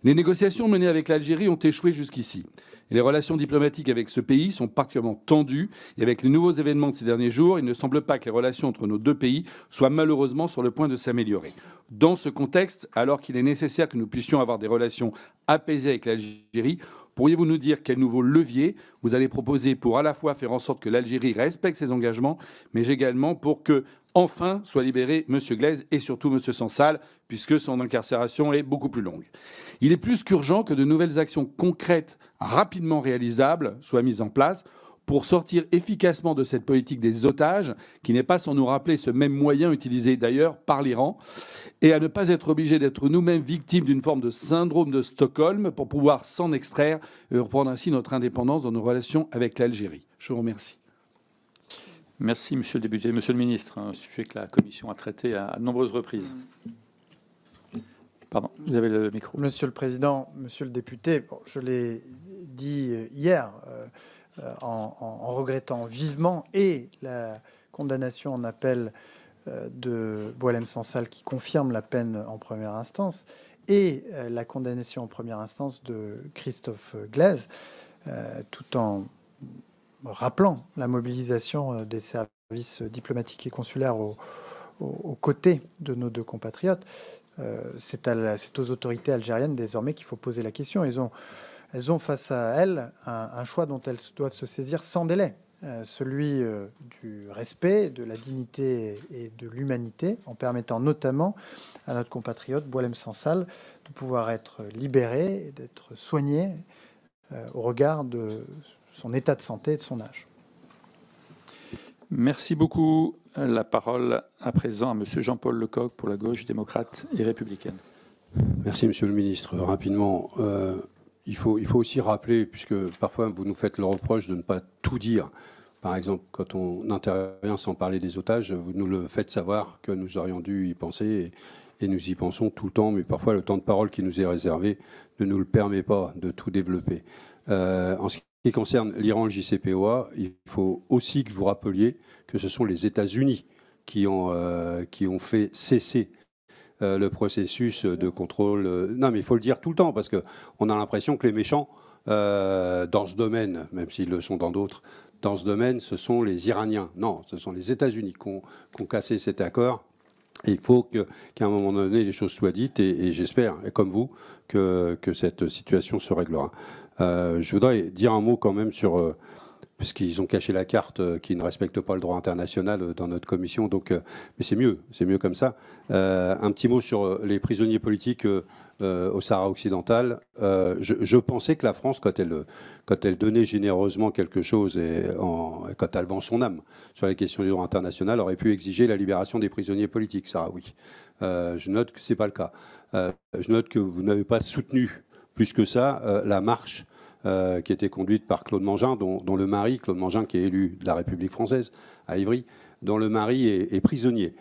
F: Les négociations menées avec l'Algérie ont échoué jusqu'ici. Et les relations diplomatiques avec ce pays sont particulièrement tendues. Et avec les nouveaux événements de ces derniers jours, il ne semble pas que les relations entre nos deux pays soient malheureusement sur le point de s'améliorer. Dans ce contexte, alors qu'il est nécessaire que nous puissions avoir des relations apaisées avec l'Algérie, pourriez-vous nous dire quels nouveaux leviers vous allez proposer pour à la fois faire en sorte que l'Algérie respecte ses engagements, mais également pour que enfin soit libéré M. Glaise et surtout M. Sansal, puisque son incarcération est beaucoup plus longue. Il est plus qu'urgent que de nouvelles actions concrètes, rapidement réalisables, soient mises en place pour sortir efficacement de cette politique des otages, qui n'est pas sans nous rappeler ce même moyen utilisé d'ailleurs par l'Iran, et à ne pas être obligés d'être nous-mêmes victimes d'une forme de syndrome de Stockholm pour pouvoir s'en extraire et reprendre ainsi notre indépendance dans nos relations avec l'Algérie. Je vous remercie.
A: Merci, Monsieur le député. Monsieur le ministre, un sujet que la Commission a traité à de nombreuses reprises. Pardon, vous avez le micro.
B: Monsieur le Président, Monsieur le député, bon, je l'ai dit hier en regrettant vivement et la condamnation en appel de Boualem Sansal qui confirme la peine en première instance et la condamnation en première instance de Christophe Glaise, tout en rappelant la mobilisation des services diplomatiques et consulaires aux côtés de nos deux compatriotes. c'est aux autorités algériennes désormais qu'il faut poser la question. Elles ont face à elles un choix dont elles doivent se saisir sans délai. Celui du respect, de la dignité et de l'humanité, en permettant notamment à notre compatriote Boualem Sansal de pouvoir être libéré et d'être soigné au regard de son état de santé et de son âge.
A: Merci beaucoup. La parole à présent à Monsieur Jean-Paul Lecoq pour la gauche démocrate et républicaine.
G: Merci Monsieur le Ministre. Rapidement, il faut aussi rappeler, puisque parfois vous nous faites le reproche de ne pas tout dire. Par exemple, quand on intervient sans parler des otages, vous nous le faites savoir que nous aurions dû y penser et nous y pensons tout le temps, mais parfois le temps de parole qui nous est réservé ne nous le permet pas de tout développer. En ce qui concerne l'Iran, le JCPOA, il faut aussi que vous rappeliez que ce sont les États-Unis qui ont fait cesser le processus de contrôle. Non, mais il faut le dire tout le temps, parce qu'on a l'impression que les méchants, dans ce domaine, même s'ils le sont dans d'autres, dans ce domaine, ce sont les Iraniens. Non, ce sont les États-Unis qui ont cassé cet accord. Et il faut qu'à un moment donné, les choses soient dites, et j'espère, et comme vous, que cette situation se réglera. Je voudrais dire un mot quand même sur... puisqu'ils ont caché la carte, qui ne respecte pas le droit international dans notre commission. Donc, mais c'est mieux comme ça. Un petit mot sur les prisonniers politiques au Sahara occidental. Je pensais que la France, quand elle donnait généreusement quelque chose, quand elle vend son âme sur les questions du droit international, aurait pu exiger la libération des prisonniers politiques sahraouis. Je note que ce n'est pas le cas. Je note que vous n'avez pas soutenu plus que ça la marche qui était conduite par Claude Mangin, dont le mari, Claude Mangin, qui est élu de la République française à Ivry, dont le mari est prisonnier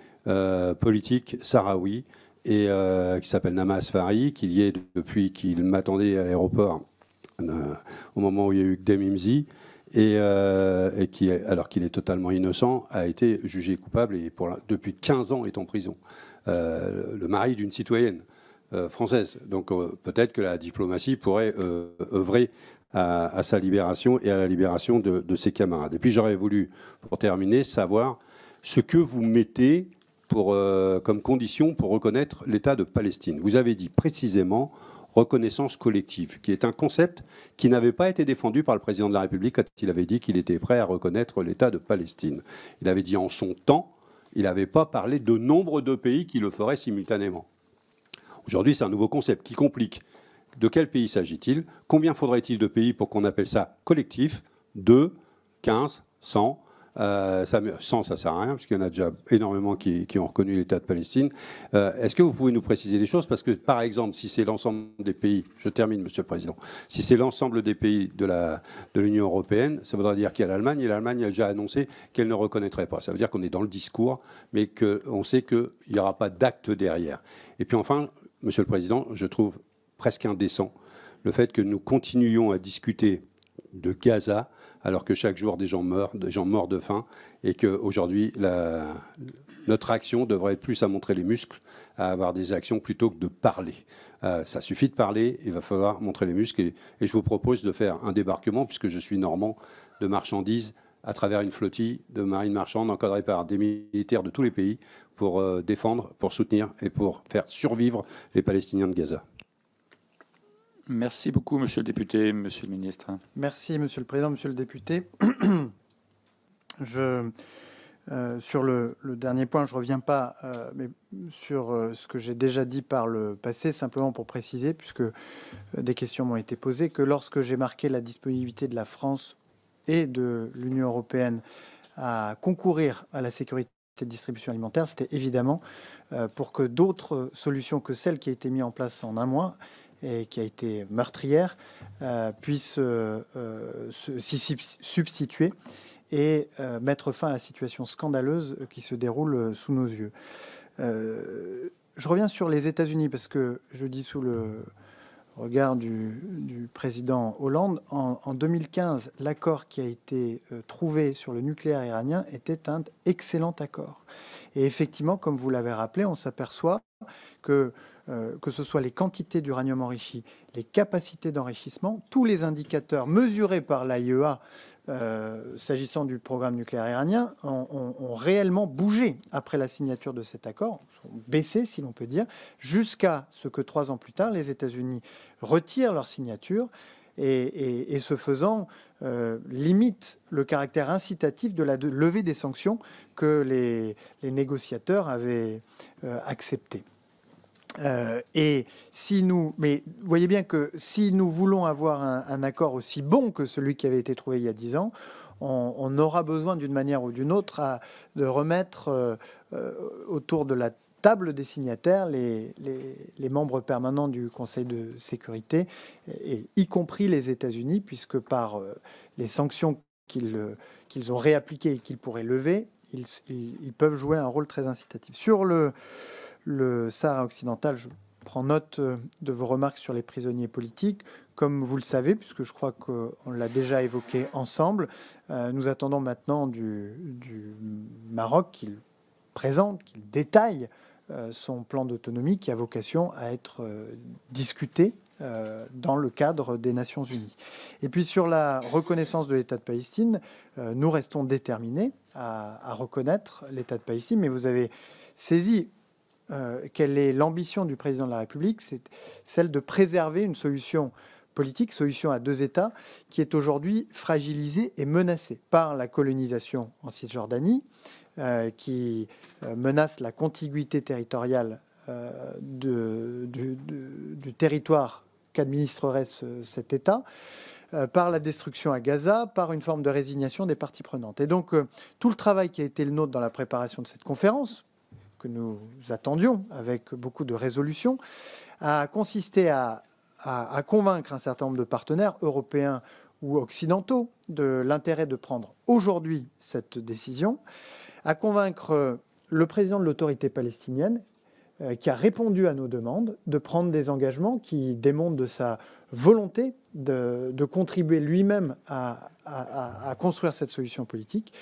G: politique sahraoui, et qui s'appelle Nama Asfari, qu'il y est depuis qu'il m'attendait à l'aéroport au moment où il y a eu Gdem Imzi, et qui, alors qu'il est totalement innocent, a été jugé coupable et depuis 15 ans est en prison. Le mari d'une citoyenne française. Donc peut-être que la diplomatie pourrait œuvrer à sa libération et à la libération de ses camarades. Et puis j'aurais voulu, pour terminer, savoir ce que vous mettez comme condition pour reconnaître l'État de Palestine. Vous avez dit précisément reconnaissance collective, qui est un concept qui n'avait pas été défendu par le président de la République quand il avait dit qu'il était prêt à reconnaître l'État de Palestine. Il avait dit en son temps, il n'avait pas parlé de nombre de pays qui le feraient simultanément. Aujourd'hui, c'est un nouveau concept qui complique. De quel pays s'agit-il? Combien faudrait-il de pays pour qu'on appelle ça collectif? 2, 15, 100 100, ça ne sert à rien, parce qu'il y en a déjà énormément qui ont reconnu l'État de Palestine. Est-ce que vous pouvez nous préciser les choses? Parce que, par exemple, si c'est l'ensemble des pays, je termine, Monsieur le Président, si c'est l'ensemble des pays de l'Union européenne, ça voudra dire qu'il y a l'Allemagne, et l'Allemagne a déjà annoncé qu'elle ne reconnaîtrait pas. Ça veut dire qu'on est dans le discours, mais qu'on sait qu'il n'y aura pas d'acte derrière. Et puis enfin, Monsieur le Président, je trouve presque indécent le fait que nous continuions à discuter de Gaza alors que chaque jour des gens meurent de faim, et qu'aujourd'hui notre action devrait être plus à montrer les muscles, à avoir des actions plutôt que de parler. Ça suffit de parler, il va falloir montrer les muscles, et je vous propose de faire un débarquement, puisque je suis normand, de marchandises à travers une flottille de marine marchande encadrée par des militaires de tous les pays pour défendre, pour soutenir et pour faire survivre les Palestiniens de Gaza.
A: Merci beaucoup, Monsieur le député, Monsieur le ministre.
B: Merci, Monsieur le Président, Monsieur le député. Sur le dernier point, je ne reviens pas, mais sur ce que j'ai déjà dit par le passé, simplement pour préciser, puisque des questions m'ont été posées, que lorsque j'ai marqué la disponibilité de la France et de l'Union européenne à concourir à la sécurité de distribution alimentaire, c'était évidemment pour que d'autres solutions que celle qui a été mise en place en un mois et qui a été meurtrière puissent s'y substituer et mettre fin à la situation scandaleuse qui se déroule sous nos yeux. Je reviens sur les États-Unis parce que je dis sous le regard du président Hollande, en 2015, l'accord qui a été trouvé sur le nucléaire iranien était un excellent accord. Et effectivement, comme vous l'avez rappelé, on s'aperçoit que ce soit les quantités d'uranium enrichi, les capacités d'enrichissement, tous les indicateurs mesurés par l'AIEA s'agissant du programme nucléaire iranien ont réellement bougé après la signature de cet accord, ont baissé si l'on peut dire, jusqu'à ce que 3 ans plus tard, les États-Unis retirent leur signature et ce faisant, limite le caractère incitatif de la levée des sanctions que les négociateurs avaient acceptées. Mais vous voyez bien que si nous voulons avoir un accord aussi bon que celui qui avait été trouvé il y a 10 ans, on aura besoin d'une manière ou d'une autre de remettre autour de la table des signataires les membres permanents du Conseil de sécurité, y compris les États-Unis, puisque par les sanctions qu'ils ont réappliquées et qu'ils pourraient lever, ils peuvent jouer un rôle très incitatif. Sur le Sahara occidental, je prends note de vos remarques sur les prisonniers politiques. Comme vous le savez, puisque je crois qu'on l'a déjà évoqué ensemble, nous attendons maintenant du Maroc qu'il présente, qu'il détaille son plan d'autonomie qui a vocation à être discuté dans le cadre des Nations Unies. Et puis sur la reconnaissance de l'État de Palestine, nous restons déterminés à reconnaître l'État de Palestine, mais vous avez saisi quelle est l'ambition du président de la République, c'est celle de préserver une solution politique, solution à 2 États, qui est aujourd'hui fragilisée et menacée par la colonisation en Cisjordanie, qui menace la contiguïté territoriale du territoire qu'administrerait cet État, par la destruction à Gaza, par une forme de résignation des parties prenantes. Et donc, tout le travail qui a été le nôtre dans la préparation de cette conférence, que nous attendions avec beaucoup de résolutions, a consisté à convaincre un certain nombre de partenaires européens ou occidentaux de l'intérêt de prendre aujourd'hui cette décision, à convaincre le président de l'autorité palestinienne, qui a répondu à nos demandes, de prendre des engagements qui démontrent de sa volonté de contribuer lui-même à construire cette solution politique,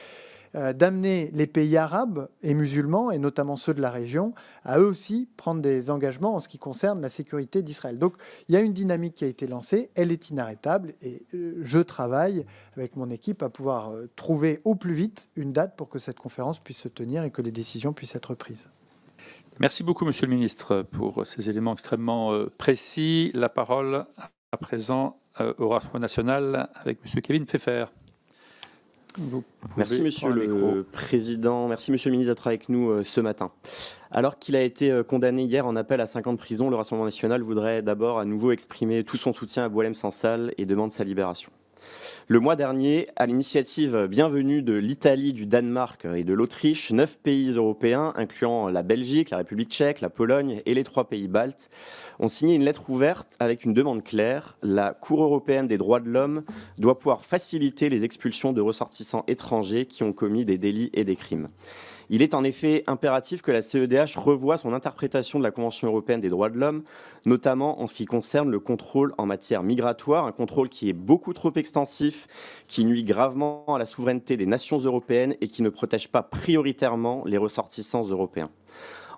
B: d'amener les pays arabes et musulmans, et notamment ceux de la région, à eux aussi prendre des engagements en ce qui concerne la sécurité d'Israël. Donc il y a une dynamique qui a été lancée, elle est inarrêtable, et je travaille avec mon équipe à pouvoir trouver au plus vite une date pour que cette conférence puisse se tenir et que les décisions puissent être prises.
A: Merci beaucoup, Monsieur le Ministre, pour ces éléments extrêmement précis. La parole à présent au Rassemblement national avec Monsieur Kevin Pfeffer.
H: Merci Monsieur le Président, merci Monsieur le Ministre d'être avec nous ce matin. Alors qu'il a été condamné hier en appel à 5 ans de prison, le Rassemblement national voudrait d'abord à nouveau exprimer tout son soutien à Boualem Sansal et demande sa libération. Le mois dernier, à l'initiative bienvenue de l'Italie, du Danemark et de l'Autriche, 9 pays européens, incluant la Belgique, la République tchèque, la Pologne et les 3 pays baltes, ont signé une lettre ouverte avec une demande claire. La Cour européenne des droits de l'homme doit pouvoir faciliter les expulsions de ressortissants étrangers qui ont commis des délits et des crimes. Il est en effet impératif que la CEDH revoie son interprétation de la Convention européenne des droits de l'homme, notamment en ce qui concerne le contrôle en matière migratoire, un contrôle qui est beaucoup trop extensif, qui nuit gravement à la souveraineté des nations européennes et qui ne protège pas prioritairement les ressortissants européens.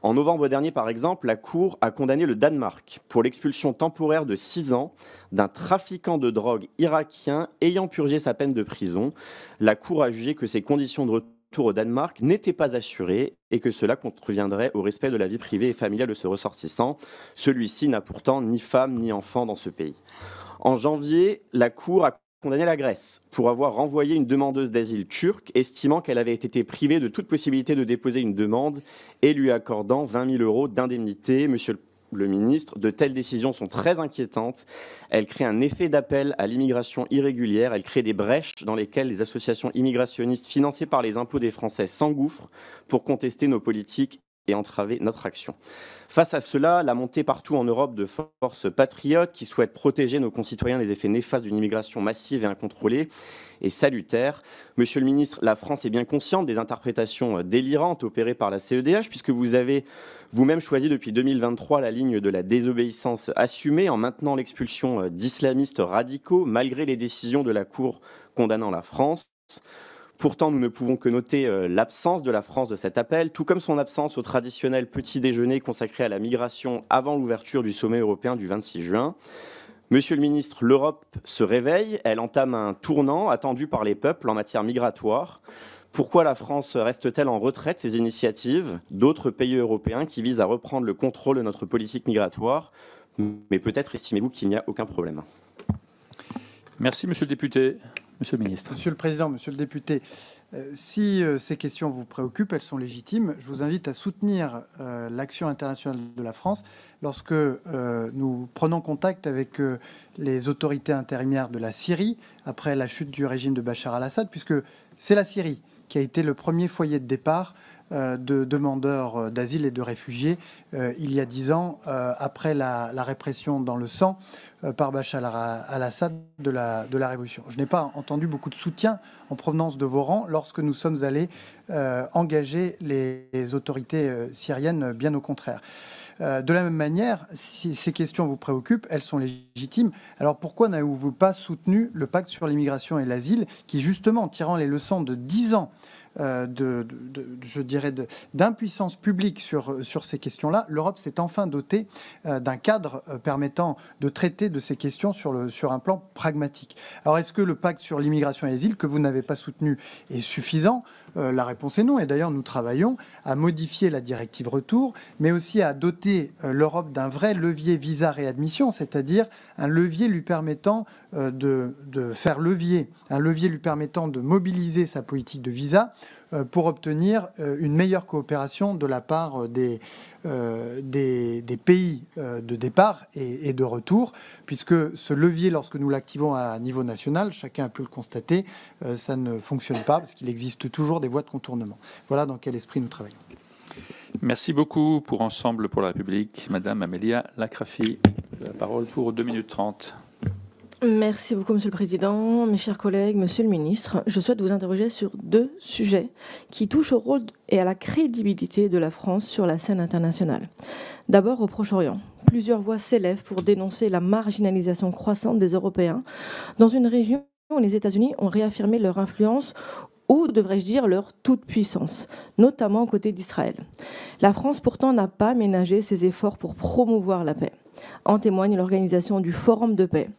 H: En novembre dernier, par exemple, la Cour a condamné le Danemark pour l'expulsion temporaire de 6 ans d'un trafiquant de drogue irakien ayant purgé sa peine de prison. La Cour a jugé que ces conditions de retour au Danemark n'était pas assuré et que cela contreviendrait au respect de la vie privée et familiale de ce ressortissant. Celui-ci n'a pourtant ni femme ni enfant dans ce pays. En janvier, la Cour a condamné la Grèce pour avoir renvoyé une demandeuse d'asile turque, estimant qu'elle avait été privée de toute possibilité de déposer une demande et lui accordant 20 000 € d'indemnité. Monsieur le ministre, de telles décisions sont très inquiétantes. Elles créent un effet d'appel à l'immigration irrégulière. Elles créent des brèches dans lesquelles les associations immigrationnistes financées par les impôts des Français s'engouffrent pour contester nos politiques et entraver notre action. Face à cela, la montée partout en Europe de forces patriotes qui souhaitent protéger nos concitoyens des effets néfastes d'une immigration massive et incontrôlée est salutaire. Monsieur le ministre, la France est bien consciente des interprétations délirantes opérées par la CEDH, puisque vous avez vous-même choisi depuis 2023 la ligne de la désobéissance assumée en maintenant l'expulsion d'islamistes radicaux, malgré les décisions de la Cour condamnant la France. Pourtant, nous ne pouvons que noter l'absence de la France de cet appel, tout comme son absence au traditionnel petit déjeuner consacré à la migration avant l'ouverture du sommet européen du 26 juin. Monsieur le ministre, l'Europe se réveille, elle entame un tournant attendu par les peuples en matière migratoire. Pourquoi la France reste-t-elle en retrait de ces initiatives d'autres pays européens qui visent à reprendre le contrôle de notre politique migratoire? Mais peut-être estimez-vous qu'il n'y a aucun problème.
A: Merci, monsieur le député. Monsieur le ministre.
B: Monsieur le Président, monsieur le député, si ces questions vous préoccupent, elles sont légitimes. Je vous invite à soutenir l'action internationale de la France lorsque nous prenons contact avec les autorités intérimaires de la Syrie après la chute du régime de Bachar al-Assad, puisque c'est la Syrie qui a été le premier foyer de départ de demandeurs d'asile et de réfugiés il y a 10 ans, après la répression dans le sang par Bachar al-Assad de la révolution. Je n'ai pas entendu beaucoup de soutien en provenance de vos rangs lorsque nous sommes allés engager les autorités syriennes, bien au contraire. De la même manière, si ces questions vous préoccupent, elles sont légitimes. Alors pourquoi n'avez-vous pas soutenu le pacte sur l'immigration et l'asile qui, justement, en tirant les leçons de 10 ans je dirais d'impuissance publique sur ces questions-là, l'Europe s'est enfin dotée d'un cadre permettant de traiter de ces questions sur un plan pragmatique. Alors est-ce que le pacte sur l'immigration et l'asile que vous n'avez pas soutenu est suffisant ? La réponse est non. Et d'ailleurs, nous travaillons à modifier la directive retour, mais aussi à doter l'Europe d'un vrai levier visa-réadmission, c'est-à-dire un levier lui permettant de faire levier, un levier lui permettant de mobiliser sa politique de visa pour obtenir une meilleure coopération de la part des pays de départ et de retour, puisque ce levier, lorsque nous l'activons à niveau national, chacun a pu le constater, ça ne fonctionne pas, parce qu'il existe toujours des voies de contournement. Voilà dans quel esprit nous travaillons.
A: Merci beaucoup pour Ensemble pour la République. Madame Amélia Lacrafi, la parole pour 2 minutes 30.
I: Merci beaucoup, Monsieur le Président. Mes chers collègues, Monsieur le Ministre, je souhaite vous interroger sur 2 sujets qui touchent au rôle et à la crédibilité de la France sur la scène internationale. D'abord, au Proche-Orient. Plusieurs voix s'élèvent pour dénoncer la marginalisation croissante des Européens dans une région où les États-Unis ont réaffirmé leur influence, ou devrais-je dire leur toute-puissance, notamment aux côtés d'Israël. La France, pourtant, n'a pas ménagé ses efforts pour promouvoir la paix. En témoigne l'organisation du Forum de paix.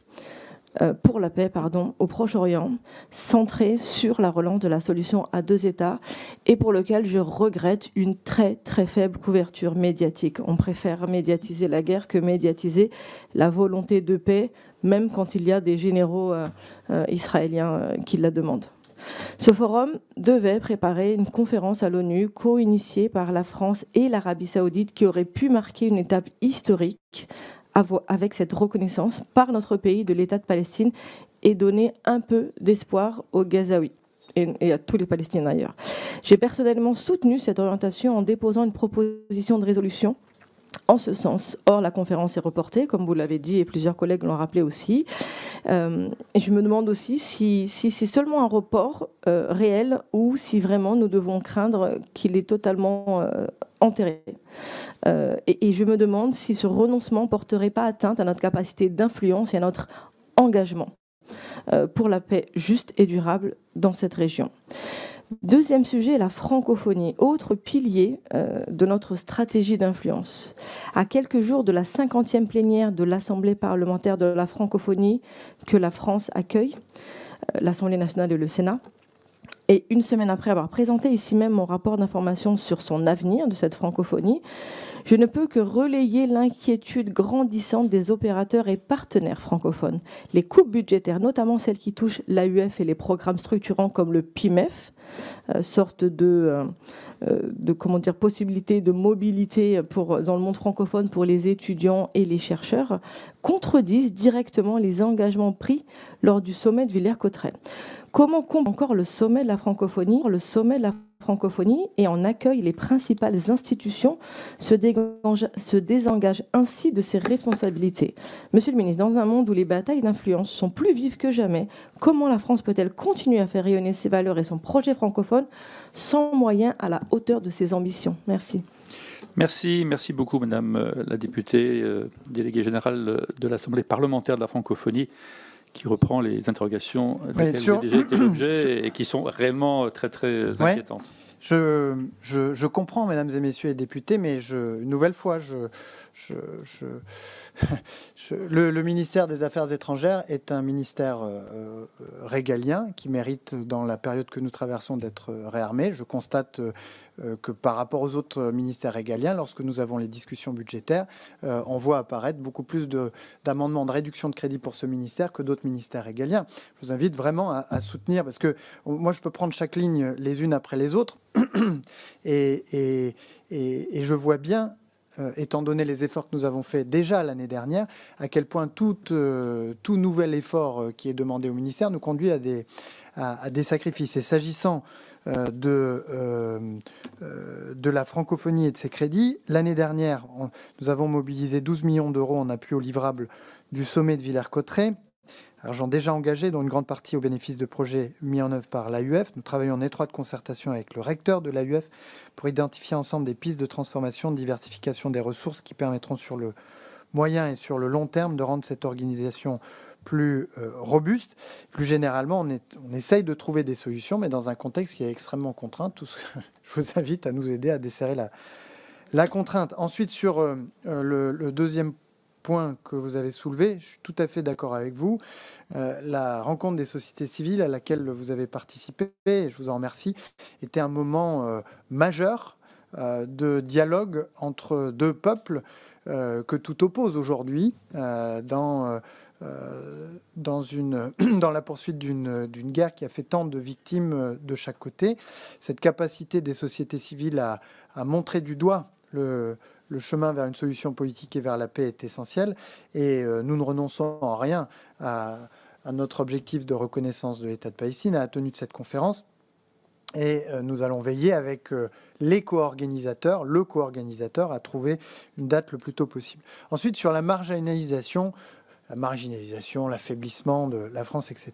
I: Pour la paix, au Proche-Orient, centré sur la relance de la solution à 2 États et pour lequel je regrette une très très faible couverture médiatique. On préfère médiatiser la guerre que médiatiser la volonté de paix, même quand il y a des généraux israéliens qui la demandent. Ce forum devait préparer une conférence à l'ONU co-initiée par la France et l'Arabie saoudite qui aurait pu marquer une étape historique avec cette reconnaissance par notre pays de l'État de Palestine et donner un peu d'espoir aux Gazaouis et à tous les Palestiniens d'ailleurs. J'ai personnellement soutenu cette orientation en déposant une proposition de résolution en ce sens. Or, la conférence est reportée, comme vous l'avez dit, et plusieurs collègues l'ont rappelé aussi. Et je me demande aussi si c'est seulement un report réel ou si vraiment nous devons craindre qu'il est totalement enterré. Et je me demande si ce renoncement ne porterait pas atteinte à notre capacité d'influence et à notre engagement pour la paix juste et durable dans cette région. Deuxième sujet, la francophonie, autre pilier de notre stratégie d'influence. À quelques jours de la 50e plénière de l'Assemblée parlementaire de la francophonie que la France accueille, l'Assemblée nationale et le Sénat, et une semaine après avoir présenté ici même mon rapport d'information sur son avenir de cette francophonie, je ne peux que relayer l'inquiétude grandissante des opérateurs et partenaires francophones. Les coupes budgétaires, notamment celles qui touchent l'AUF et les programmes structurants comme le PIMEF, sorte de possibilité de mobilité dans le monde francophone pour les étudiants et les chercheurs, contredisent directement les engagements pris lors du sommet de Villers-Cotterêts. Comment compte encore le sommet de la francophonie et en accueille les principales institutions se désengagent ainsi de ses responsabilités. Monsieur le ministre, dans un monde où les batailles d'influence sont plus vives que jamais, comment la France peut-elle continuer à faire rayonner ses valeurs et son projet francophone sans moyens à la hauteur de ses ambitions? Merci.
A: Merci beaucoup, Madame la députée, déléguée générale de l'Assemblée parlementaire de la francophonie. qui reprend les interrogations desquelles j'ai déjà été l'objet et qui sont réellement très, très inquiétantes.
B: Je comprends, mesdames et messieurs les députés, mais une nouvelle fois, le ministère des Affaires étrangères est un ministère régalien qui mérite, dans la période que nous traversons, d'être réarmé. Je constate que par rapport aux autres ministères régaliens, lorsque nous avons les discussions budgétaires, on voit apparaître beaucoup plus d'amendements de réduction de crédit pour ce ministère que d'autres ministères régaliens. Je vous invite vraiment à soutenir, parce que moi, je peux prendre chaque ligne les unes après les autres, et je vois bien, étant donné les efforts que nous avons faits déjà l'année dernière, à quel point tout nouvel effort qui est demandé au ministère nous conduit à des sacrifices. Et s'agissant de la francophonie et de ses crédits, l'année dernière, nous avons mobilisé 12 millions d'euros en appui au livrable du sommet de Villers-Cotterêts, argent déjà engagé, dont une grande partie au bénéfice de projets mis en œuvre par l'AUF. Nous travaillons en étroite concertation avec le recteur de l'AUF pour identifier ensemble des pistes de transformation, de diversification des ressources qui permettront sur le moyen et sur le long terme de rendre cette organisation plus robuste. Plus généralement, on essaye de trouver des solutions, mais dans un contexte qui est extrêmement contraint. Je vous invite à nous aider à desserrer la contrainte. Ensuite, sur le deuxième point que vous avez soulevé, je suis tout à fait d'accord avec vous. La rencontre des sociétés civiles à laquelle vous avez participé, et je vous en remercie, était un moment majeur de dialogue entre deux peuples que tout oppose aujourd'hui dans la poursuite d'une guerre qui a fait tant de victimes de chaque côté. Cette capacité des sociétés civiles à montrer du doigt le chemin vers une solution politique et vers la paix est essentiel, et nous ne renonçons en rien à notre objectif de reconnaissance de l'État de Palestine, à la tenue de cette conférence, et nous allons veiller avec le co-organisateur à trouver une date le plus tôt possible. Ensuite, sur la marginalisation, l'affaiblissement de la France, etc.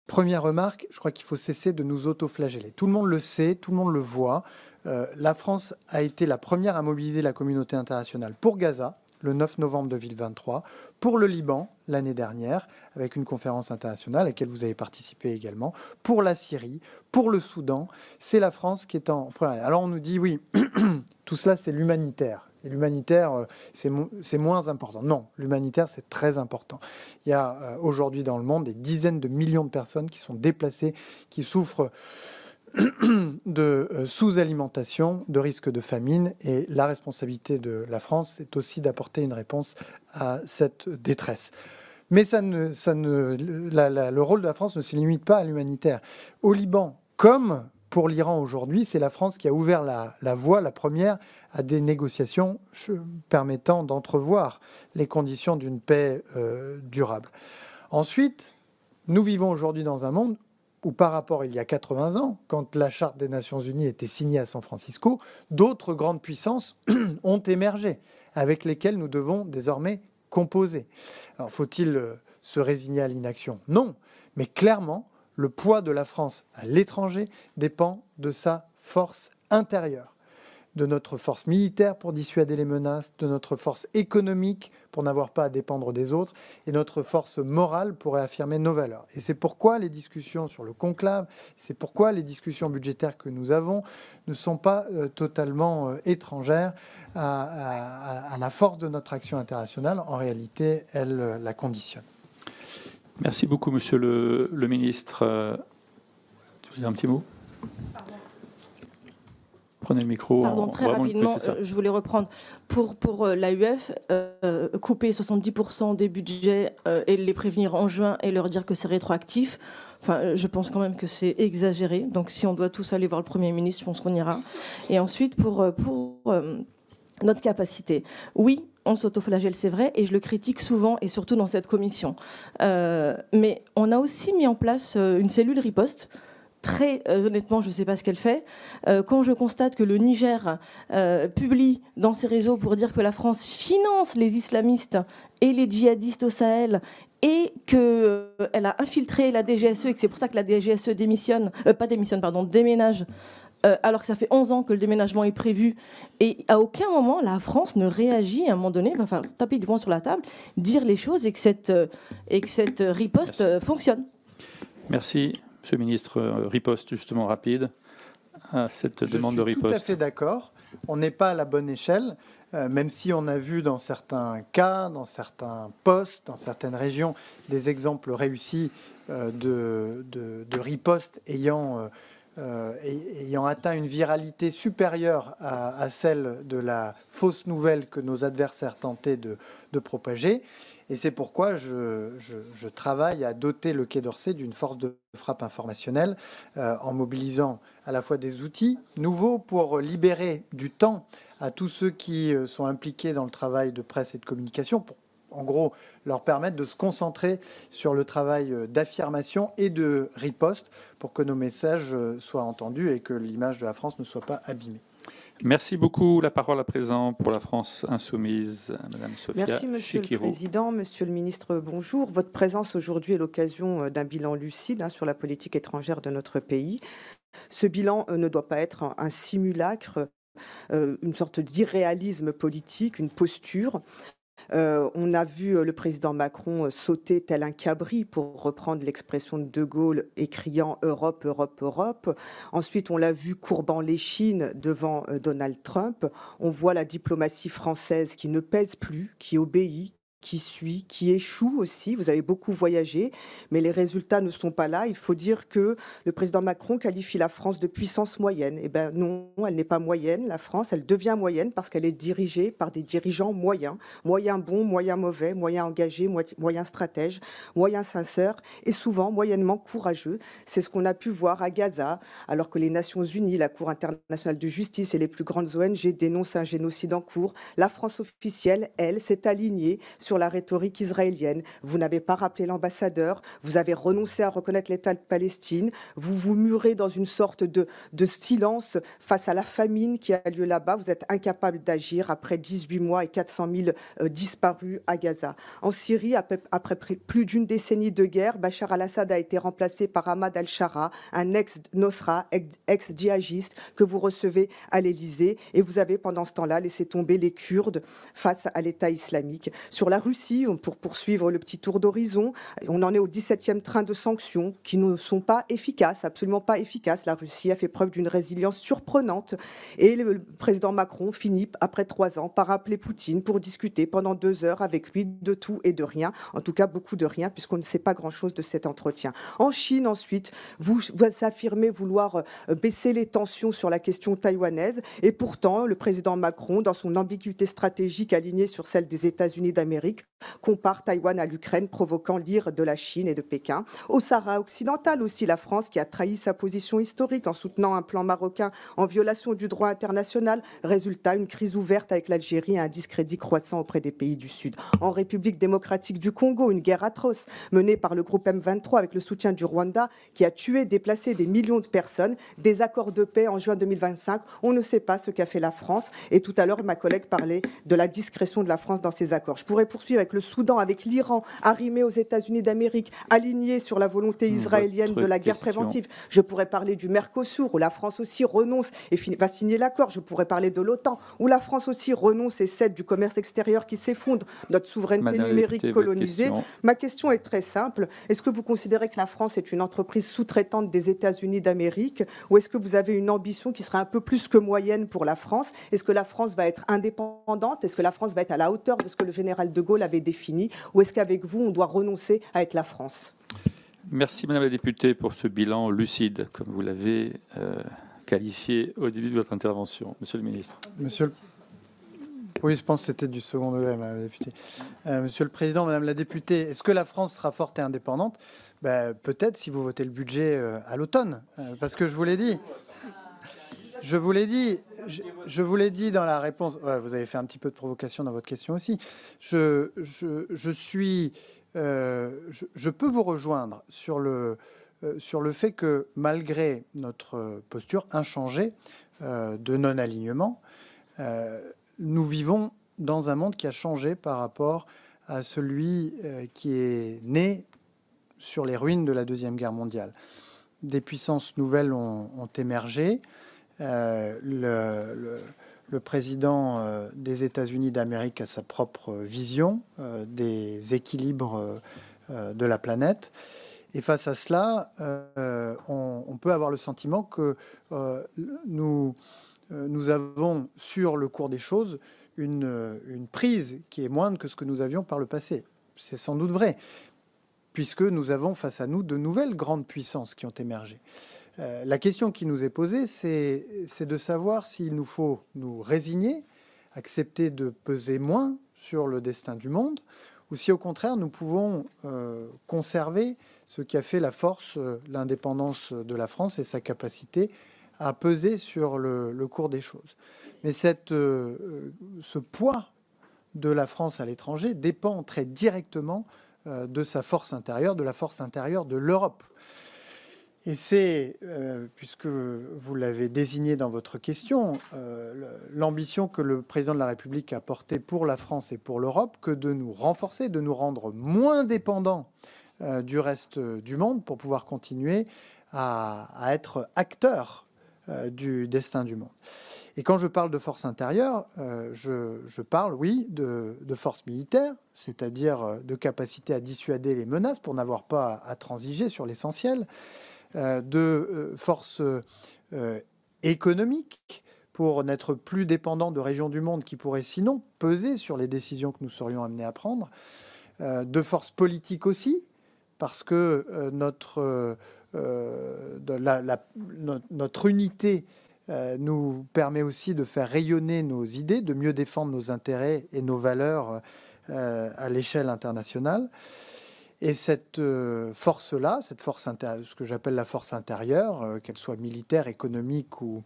B: Première remarque, je crois qu'il faut cesser de nous autoflageller. Tout le monde le sait, tout le monde le voit. La France a été la première à mobiliser la communauté internationale pour Gaza, le 9 novembre 2023, pour le Liban l'année dernière, avec une conférence internationale à laquelle vous avez participé également, pour la Syrie, pour le Soudan. C'est la France qui est en première. Alors on nous dit, oui, tout cela c'est l'humanitaire. Et l'humanitaire, c'est moins important. Non, l'humanitaire, c'est très important. Il y a aujourd'hui dans le monde des dizaines de millions de personnes qui sont déplacées, qui souffrent de sous-alimentation, de risque de famine, et la responsabilité de la France, c'est aussi d'apporter une réponse à cette détresse. Mais le rôle de la France ne se limite pas à l'humanitaire. Au Liban, comme pour l'Iran aujourd'hui, c'est la France qui a ouvert la voie, la première, à des négociations permettant d'entrevoir les conditions d'une paix durable. Ensuite, nous vivons aujourd'hui dans un monde où, par rapport il y a 80 ans, quand la Charte des Nations Unies était signée à San Francisco, d'autres grandes puissances ont émergé, avec lesquelles nous devons désormais composer. Alors, faut-il se résigner à l'inaction? Non, mais clairement, le poids de la France à l'étranger dépend de sa force intérieure, de notre force militaire pour dissuader les menaces, de notre force économique pour n'avoir pas à dépendre des autres, et notre force morale pour réaffirmer nos valeurs. Et c'est pourquoi les discussions sur le conclave, c'est pourquoi les discussions budgétaires que nous avons ne sont pas totalement étrangères à la force de notre action internationale. En réalité, elles la conditionnent.
A: Merci beaucoup, Monsieur le ministre. Tu veux dire un petit mot? Prenez le micro.
I: Pardon, très rapidement, je voulais reprendre. Pour l'AUF, couper 70% des budgets et les prévenir en juin et leur dire que c'est rétroactif, enfin, je pense quand même que c'est exagéré. Donc si on doit tous aller voir le Premier ministre, je pense qu'on ira. Et ensuite, pour notre capacité, oui, on s'autoflagelle, c'est vrai, et je le critique souvent, et surtout dans cette commission. Mais on a aussi mis en place une cellule riposte. Très honnêtement, je ne sais pas ce qu'elle fait. Quand je constate que le Niger publie dans ses réseaux pour dire que la France finance les islamistes et les djihadistes au Sahel, et qu'elle a infiltré la DGSE, et que c'est pour ça que la DGSE déménage alors que ça fait 11 ans que le déménagement est prévu. Et à aucun moment, la France ne réagit. À un moment donné, il va falloir taper du poing sur la table, dire les choses et que cette riposte fonctionne.
A: Merci, Monsieur le ministre. Riposte justement rapide à cette demande de riposte.
B: Je suis tout à fait d'accord. On n'est pas à la bonne échelle, même si on a vu dans certains cas, dans certains postes, dans certaines régions, des exemples réussis de riposte ayant atteint une viralité supérieure à celle de la fausse nouvelle que nos adversaires tentaient de propager. Et c'est pourquoi je travaille à doter le Quai d'Orsay d'une force de frappe informationnelle en mobilisant à la fois des outils nouveaux pour libérer du temps à tous ceux qui sont impliqués dans le travail de presse et de communication, pour en gros leur permettre de se concentrer sur le travail d'affirmation et de riposte pour que nos messages soient entendus et que l'image de la France ne soit pas abîmée.
A: Merci beaucoup. La parole à présent pour la France insoumise, Madame Sophia
J: Merci, Monsieur
A: Chikirou.
J: le Président. Monsieur le Ministre, bonjour. Votre présence aujourd'hui est l'occasion d'un bilan lucide sur la politique étrangère de notre pays. Ce bilan ne doit pas être un simulacre, une sorte d'irréalisme politique, une posture. On a vu le président Macron sauter tel un cabri, pour reprendre l'expression de De Gaulle, et criant « Europe, Europe, Europe ». Ensuite, on l'a vu courbant l'échine devant Donald Trump. On voit la diplomatie française qui ne pèse plus, qui obéit, qui suit, qui échoue aussi. Vous avez beaucoup voyagé, mais les résultats ne sont pas là. Il faut dire que le président Macron qualifie la France de puissance moyenne. Eh bien non, elle n'est pas moyenne, la France. Elle devient moyenne parce qu'elle est dirigée par des dirigeants moyens. Moyens bons, moyens mauvais, moyens engagés, moyens stratèges, moyens sincères et souvent moyennement courageux. C'est ce qu'on a pu voir à Gaza, alors que les Nations Unies, la Cour internationale de justice et les plus grandes ONG dénoncent un génocide en cours. La France officielle, elle, s'est alignée sur la rhétorique israélienne. Vous n'avez pas rappelé l'ambassadeur, vous avez renoncé à reconnaître l'État de Palestine, vous vous murez dans une sorte de silence face à la famine qui a lieu là-bas. Vous êtes incapable d'agir après 18 mois et 400 000 disparus à Gaza. En Syrie, après plus d'une décennie de guerre, Bachar al-Assad a été remplacé par Ahmad al-Shara, un ex-Nosra, ex-djihadiste que vous recevez à l'Élysée, et vous avez pendant ce temps-là laissé tomber les Kurdes face à l'État islamique. Sur la Russie, pour poursuivre le petit tour d'horizon, on en est au 17e train de sanctions qui ne sont pas efficaces, absolument pas efficaces. La Russie a fait preuve d'une résilience surprenante et le président Macron finit, après 3 ans, par appeler Poutine pour discuter pendant 2 heures avec lui de tout et de rien, en tout cas beaucoup de rien, puisqu'on ne sait pas grand-chose de cet entretien. En Chine, ensuite, vous affirmez vouloir baisser les tensions sur la question taïwanaise, et pourtant, le président Macron, dans son ambiguïté stratégique alignée sur celle des États-Unis d'Amérique, compare Taïwan à l'Ukraine, provoquant l'ire de la Chine et de Pékin. Au Sahara occidental aussi, la France qui a trahi sa position historique en soutenant un plan marocain en violation du droit international. Résultat, une crise ouverte avec l'Algérie et un discrédit croissant auprès des pays du Sud. En République démocratique du Congo, une guerre atroce menée par le groupe M23 avec le soutien du Rwanda qui a tué, déplacé des millions de personnes. Des accords de paix en juin 2025. On ne sait pas ce qu'a fait la France. Et tout à l'heure, ma collègue parlait de la discrétion de la France dans ces accords. Je pourrais poursuivre avec le Soudan, avec l'Iran, arrimé aux États-Unis d'Amérique, aligné sur la volonté israélienne de la guerre préventive. Je pourrais parler du Mercosur, où la France aussi renonce et va signer l'accord. Je pourrais parler de l'OTAN, où la France aussi renonce et cède du commerce extérieur qui s'effondre, notre souveraineté numérique colonisée. Ma question est très simple. Est-ce que vous considérez que la France est une entreprise sous-traitante des États-Unis d'Amérique, ou est-ce que vous avez une ambition qui serait un peu plus que moyenne pour la France? Est-ce que la France va être indépendante? Est-ce que la France va être à la hauteur de ce que le général de Gaulle avait défini, ou est-ce qu'avec vous, on doit renoncer à être la France?
A: Merci Madame la députée pour ce bilan lucide, comme vous l'avez qualifié au début de votre intervention. Monsieur le ministre.
B: Oui, je pense que c'était du second degré, Madame la députée. Monsieur le Président, Madame la députée, est-ce que la France sera forte et indépendante? Peut-être si vous votez le budget à l'automne, parce que je vous l'ai dit. Je vous l'ai dit dans la réponse. Ouais, vous avez fait un petit peu de provocation dans votre question aussi. Je peux vous rejoindre sur le fait que malgré notre posture inchangée de non-alignement, nous vivons dans un monde qui a changé par rapport à celui qui est né sur les ruines de la Deuxième Guerre mondiale. Des puissances nouvelles ont émergé. Le président des États-Unis d'Amérique a sa propre vision des équilibres de la planète. Et face à cela, on peut avoir le sentiment que nous avons, sur le cours des choses, une prise qui est moindre que ce que nous avions par le passé. C'est sans doute vrai, puisque nous avons face à nous de nouvelles grandes puissances qui ont émergé. La question qui nous est posée, c'est de savoir s'il nous faut nous résigner, accepter de peser moins sur le destin du monde, ou si au contraire nous pouvons conserver ce qui a fait la force, l'indépendance de la France et sa capacité à peser sur le cours des choses. Mais ce poids de la France à l'étranger dépend très directement de sa force intérieure, de la force intérieure de l'Europe. Et c'est, puisque vous l'avez désigné dans votre question, l'ambition que le président de la République a portée pour la France et pour l'Europe que de nous renforcer, de nous rendre moins dépendants du reste du monde pour pouvoir continuer à être acteurs du destin du monde. Et quand je parle de force intérieure, je parle, oui, de force militaire, c'est-à-dire de capacité à dissuader les menaces pour n'avoir pas à transiger sur l'essentiel, de force économique pour n'être plus dépendant de régions du monde qui pourraient sinon peser sur les décisions que nous serions amenés à prendre, de force politique aussi, parce que notre unité nous permet aussi de faire rayonner nos idées, de mieux défendre nos intérêts et nos valeurs à l'échelle internationale. Et cette force-là, cette force ce que j'appelle la force intérieure, qu'elle soit militaire, économique ou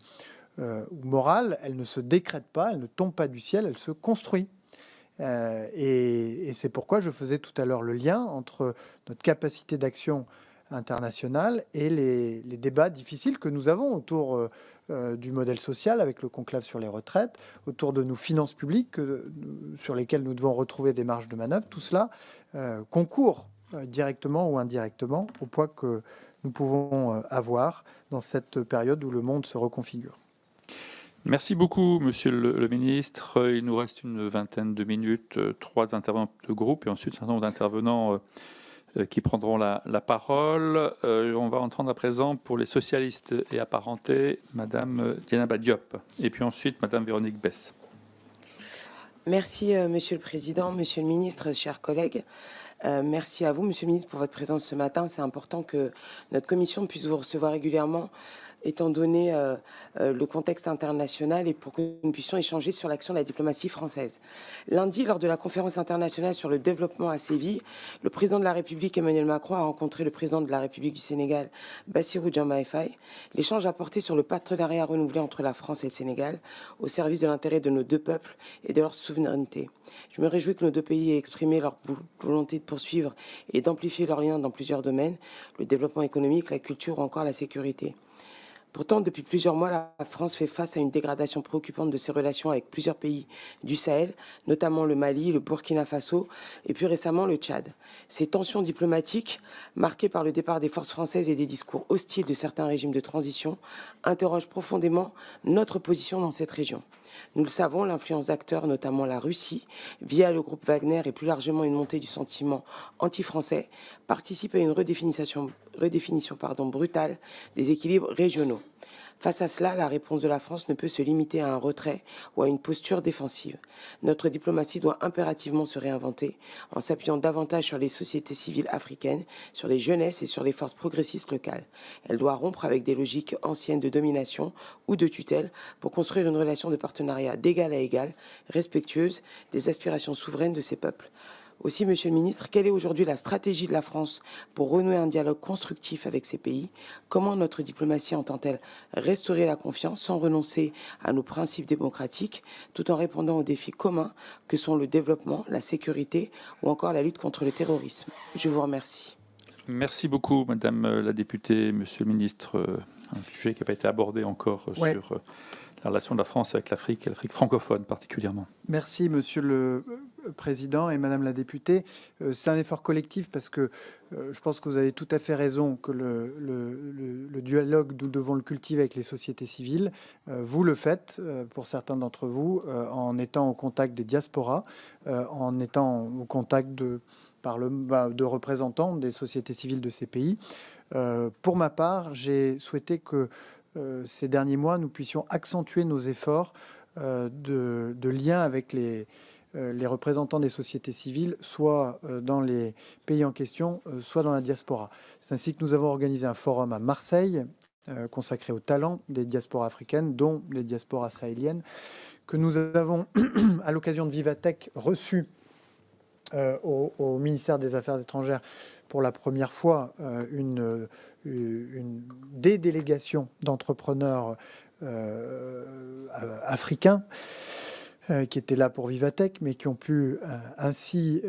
B: morale, elle ne se décrète pas, elle ne tombe pas du ciel, elle se construit. Et c'est pourquoi je faisais tout à l'heure le lien entre notre capacité d'action internationale et les débats difficiles que nous avons autour du modèle social avec le conclave sur les retraites, autour de nos finances publiques sur lesquelles nous devons retrouver des marges de manœuvre. Tout cela concourt directement ou indirectement au poids que nous pouvons avoir dans cette période où le monde se reconfigure.
A: Merci beaucoup, Monsieur le Ministre. Il nous reste une vingtaine de minutes, 3 intervenants de groupe et ensuite un certain nombre d'intervenants qui prendront la parole. On va entendre à présent pour les socialistes et apparentés, Madame Dieynaba Diop, et puis ensuite Madame Véronique Besse.
K: Merci, Monsieur le Président, Monsieur le Ministre, chers collègues. Merci à vous, Monsieur le Ministre, pour votre présence ce matin. C'est important que notre commission puisse vous recevoir régulièrement, étant donné le contexte international et pour que nous puissions échanger sur l'action de la diplomatie française. Lundi, lors de la conférence internationale sur le développement à Séville, le président de la République, Emmanuel Macron, a rencontré le président de la République du Sénégal, Bassirou Diomaye Faye. L'échange a porté sur le partenariat renouvelé entre la France et le Sénégal au service de l'intérêt de nos deux peuples et de leur souveraineté. Je me réjouis que nos deux pays aient exprimé leur volonté de poursuivre et d'amplifier leurs liens dans plusieurs domaines, le développement économique, la culture ou encore la sécurité. Pourtant, depuis plusieurs mois, la France fait face à une dégradation préoccupante de ses relations avec plusieurs pays du Sahel, notamment le Mali, le Burkina Faso et plus récemment le Tchad. Ces tensions diplomatiques, marquées par le départ des forces françaises et des discours hostiles de certains régimes de transition, interrogent profondément notre position dans cette région. Nous le savons, l'influence d'acteurs, notamment la Russie, via le groupe Wagner et plus largement une montée du sentiment anti-français, participe à une redéfinition brutale des équilibres régionaux. Face à cela, la réponse de la France ne peut se limiter à un retrait ou à une posture défensive. Notre diplomatie doit impérativement se réinventer en s'appuyant davantage sur les sociétés civiles africaines, sur les jeunesses et sur les forces progressistes locales. Elle doit rompre avec des logiques anciennes de domination ou de tutelle pour construire une relation de partenariat d'égal à égal, respectueuse des aspirations souveraines de ces peuples. Aussi, Monsieur le Ministre, quelle est aujourd'hui la stratégie de la France pour renouer un dialogue constructif avec ces pays? Comment notre diplomatie entend-elle restaurer la confiance sans renoncer à nos principes démocratiques, tout en répondant aux défis communs que sont le développement, la sécurité ou encore la lutte contre le terrorisme? Je vous remercie.
A: Merci beaucoup, Madame la députée, Monsieur le Ministre. Un sujet qui n'a pas été abordé encore sur la relation de la France avec l'Afrique et l'Afrique francophone particulièrement.
B: Merci, Monsieur le Président et Madame la députée. C'est un effort collectif parce que je pense que vous avez tout à fait raison que le dialogue, nous devons le cultiver avec les sociétés civiles. Vous le faites, pour certains d'entre vous, en étant au contact des diasporas, en étant au contact de représentants des sociétés civiles de ces pays. Pour ma part, j'ai souhaité que ces derniers mois, nous puissions accentuer nos efforts de lien avec les représentants des sociétés civiles, soit dans les pays en question, soit dans la diaspora. C'est ainsi que nous avons organisé un forum à Marseille, consacré aux talents des diasporas africaines, dont les diasporas sahéliennes, que nous avons, à l'occasion de Vivatech, reçu au ministère des Affaires étrangères pour la première fois des délégations d'entrepreneurs africains qui étaient là pour Vivatech, mais qui ont pu ainsi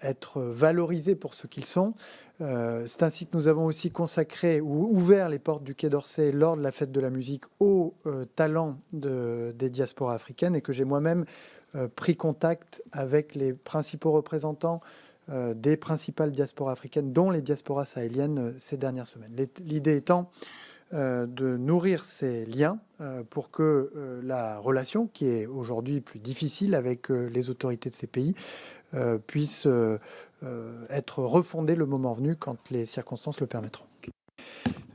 B: être valorisés pour ce qu'ils sont. C'est ainsi que nous avons aussi consacré ou ouvert les portes du Quai d'Orsay lors de la fête de la musique aux talents des diasporas africaines, et que j'ai moi-même pris contact avec les principaux représentants des principales diasporas africaines, dont les diasporas sahéliennes, ces dernières semaines. L'idée étant de nourrir ces liens pour que la relation, qui est aujourd'hui plus difficile avec les autorités de ces pays, puisse être refondée le moment venu quand les circonstances le permettront.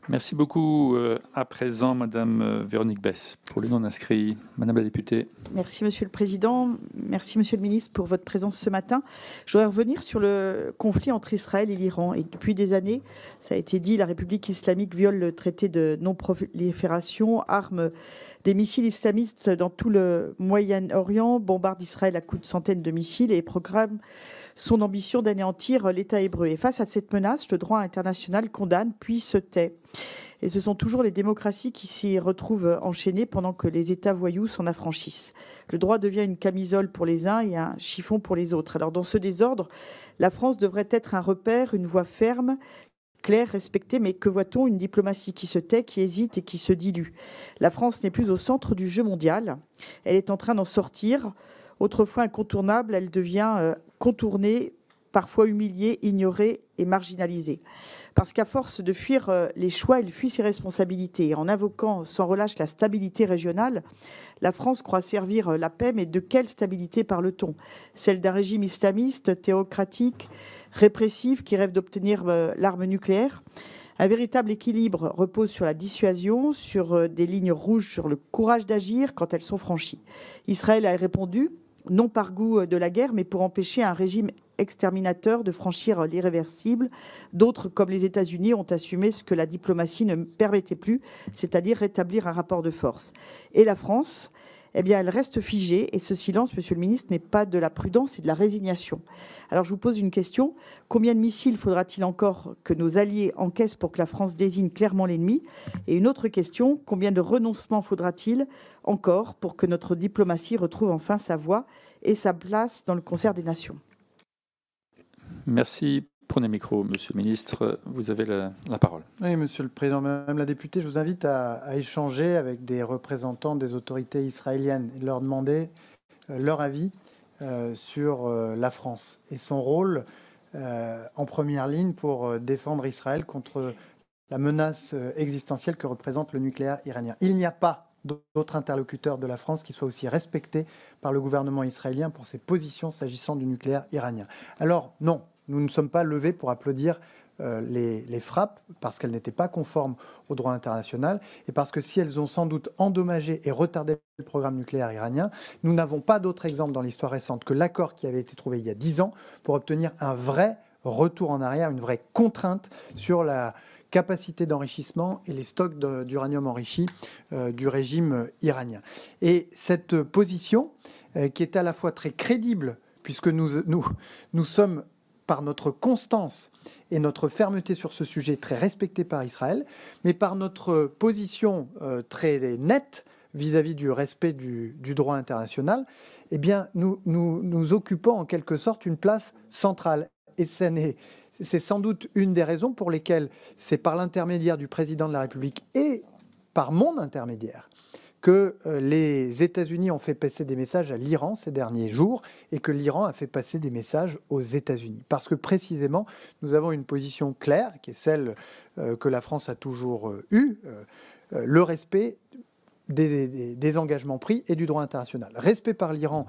A: Merci beaucoup. À présent, Madame Véronique Besse, pour les non-inscrits. Madame la députée.
L: Merci, Monsieur le Président. Merci, Monsieur le Ministre, pour votre présence ce matin. Je voudrais revenir sur le conflit entre Israël et l'Iran. Et depuis des années, ça a été dit, la République islamique viole le traité de non-prolifération, arme des missiles islamistes dans tout le Moyen-Orient, bombarde Israël à coups de centaines de missiles et programme son ambition d'anéantir l'État hébreu. Et face à cette menace, le droit international condamne puis se tait. Et ce sont toujours les démocraties qui s'y retrouvent enchaînées pendant que les États voyous s'en affranchissent. Le droit devient une camisole pour les uns et un chiffon pour les autres. Alors dans ce désordre, la France devrait être un repère, une voie ferme, claire, respectée, mais que voit-on? Une diplomatie qui se tait, qui hésite et qui se dilue. La France n'est plus au centre du jeu mondial. Elle est en train d'en sortir. Autrefois incontournable, elle devient contournée, parfois humiliée, ignorée et marginalisée. Parce qu'à force de fuir les choix, elle fuit ses responsabilités. En invoquant sans relâche la stabilité régionale, la France croit servir la paix, mais de quelle stabilité parle-t-on? Celle d'un régime islamiste, théocratique, répressif, qui rêve d'obtenir l'arme nucléaire? Un véritable équilibre repose sur la dissuasion, sur des lignes rouges, sur le courage d'agir quand elles sont franchies. Israël a répondu, non par goût de la guerre, mais pour empêcher un régime exterminateur de franchir l'irréversible. D'autres, comme les États-Unis, ont assumé ce que la diplomatie ne permettait plus, c'est-à-dire rétablir un rapport de force. Et la France, eh bien, elle reste figée. Et ce silence, Monsieur le Ministre, n'est pas de la prudence, c'est de la résignation. Alors, je vous pose une question. Combien de missiles faudra-t-il encore que nos alliés encaissent pour que la France désigne clairement l'ennemi? Et une autre question, combien de renoncements faudra-t-il encore pour que notre diplomatie retrouve enfin sa voix et sa place dans le concert des nations?
A: Merci. Prenez le micro, Monsieur le Ministre. Vous avez la parole.
B: Oui, Monsieur le Président, Madame la députée, je vous invite à échanger avec des représentants des autorités israéliennes et leur demander leur avis sur la France et son rôle en première ligne pour défendre Israël contre la menace existentielle que représente le nucléaire iranien. Il n'y a pas d'autres interlocuteurs de la France qui soient aussi respectés par le gouvernement israélien pour ses positions s'agissant du nucléaire iranien. Alors non, nous ne sommes pas levés pour applaudir les frappes parce qu'elles n'étaient pas conformes au droit international et parce que si elles ont sans doute endommagé et retardé le programme nucléaire iranien, nous n'avons pas d'autre exemple dans l'histoire récente que l'accord qui avait été trouvé il y a 10 ans pour obtenir un vrai retour en arrière, une vraie contrainte sur la capacité d'enrichissement et les stocks d'uranium enrichi du régime iranien. Et cette position, qui est à la fois très crédible, puisque nous sommes, par notre constance et notre fermeté sur ce sujet, très respectés par Israël, mais par notre position très nette vis-à-vis du respect du droit international, eh bien, nous occupons en quelque sorte une place centrale. Et c'est sans doute une des raisons pour lesquelles c'est par l'intermédiaire du président de la République et par mon intermédiaire que les États-Unis ont fait passer des messages à l'Iran ces derniers jours et que l'Iran a fait passer des messages aux États-Unis. Parce que précisément, nous avons une position claire, qui est celle que la France a toujours eue, le respect des engagements pris et du droit international. Respect par l'Iran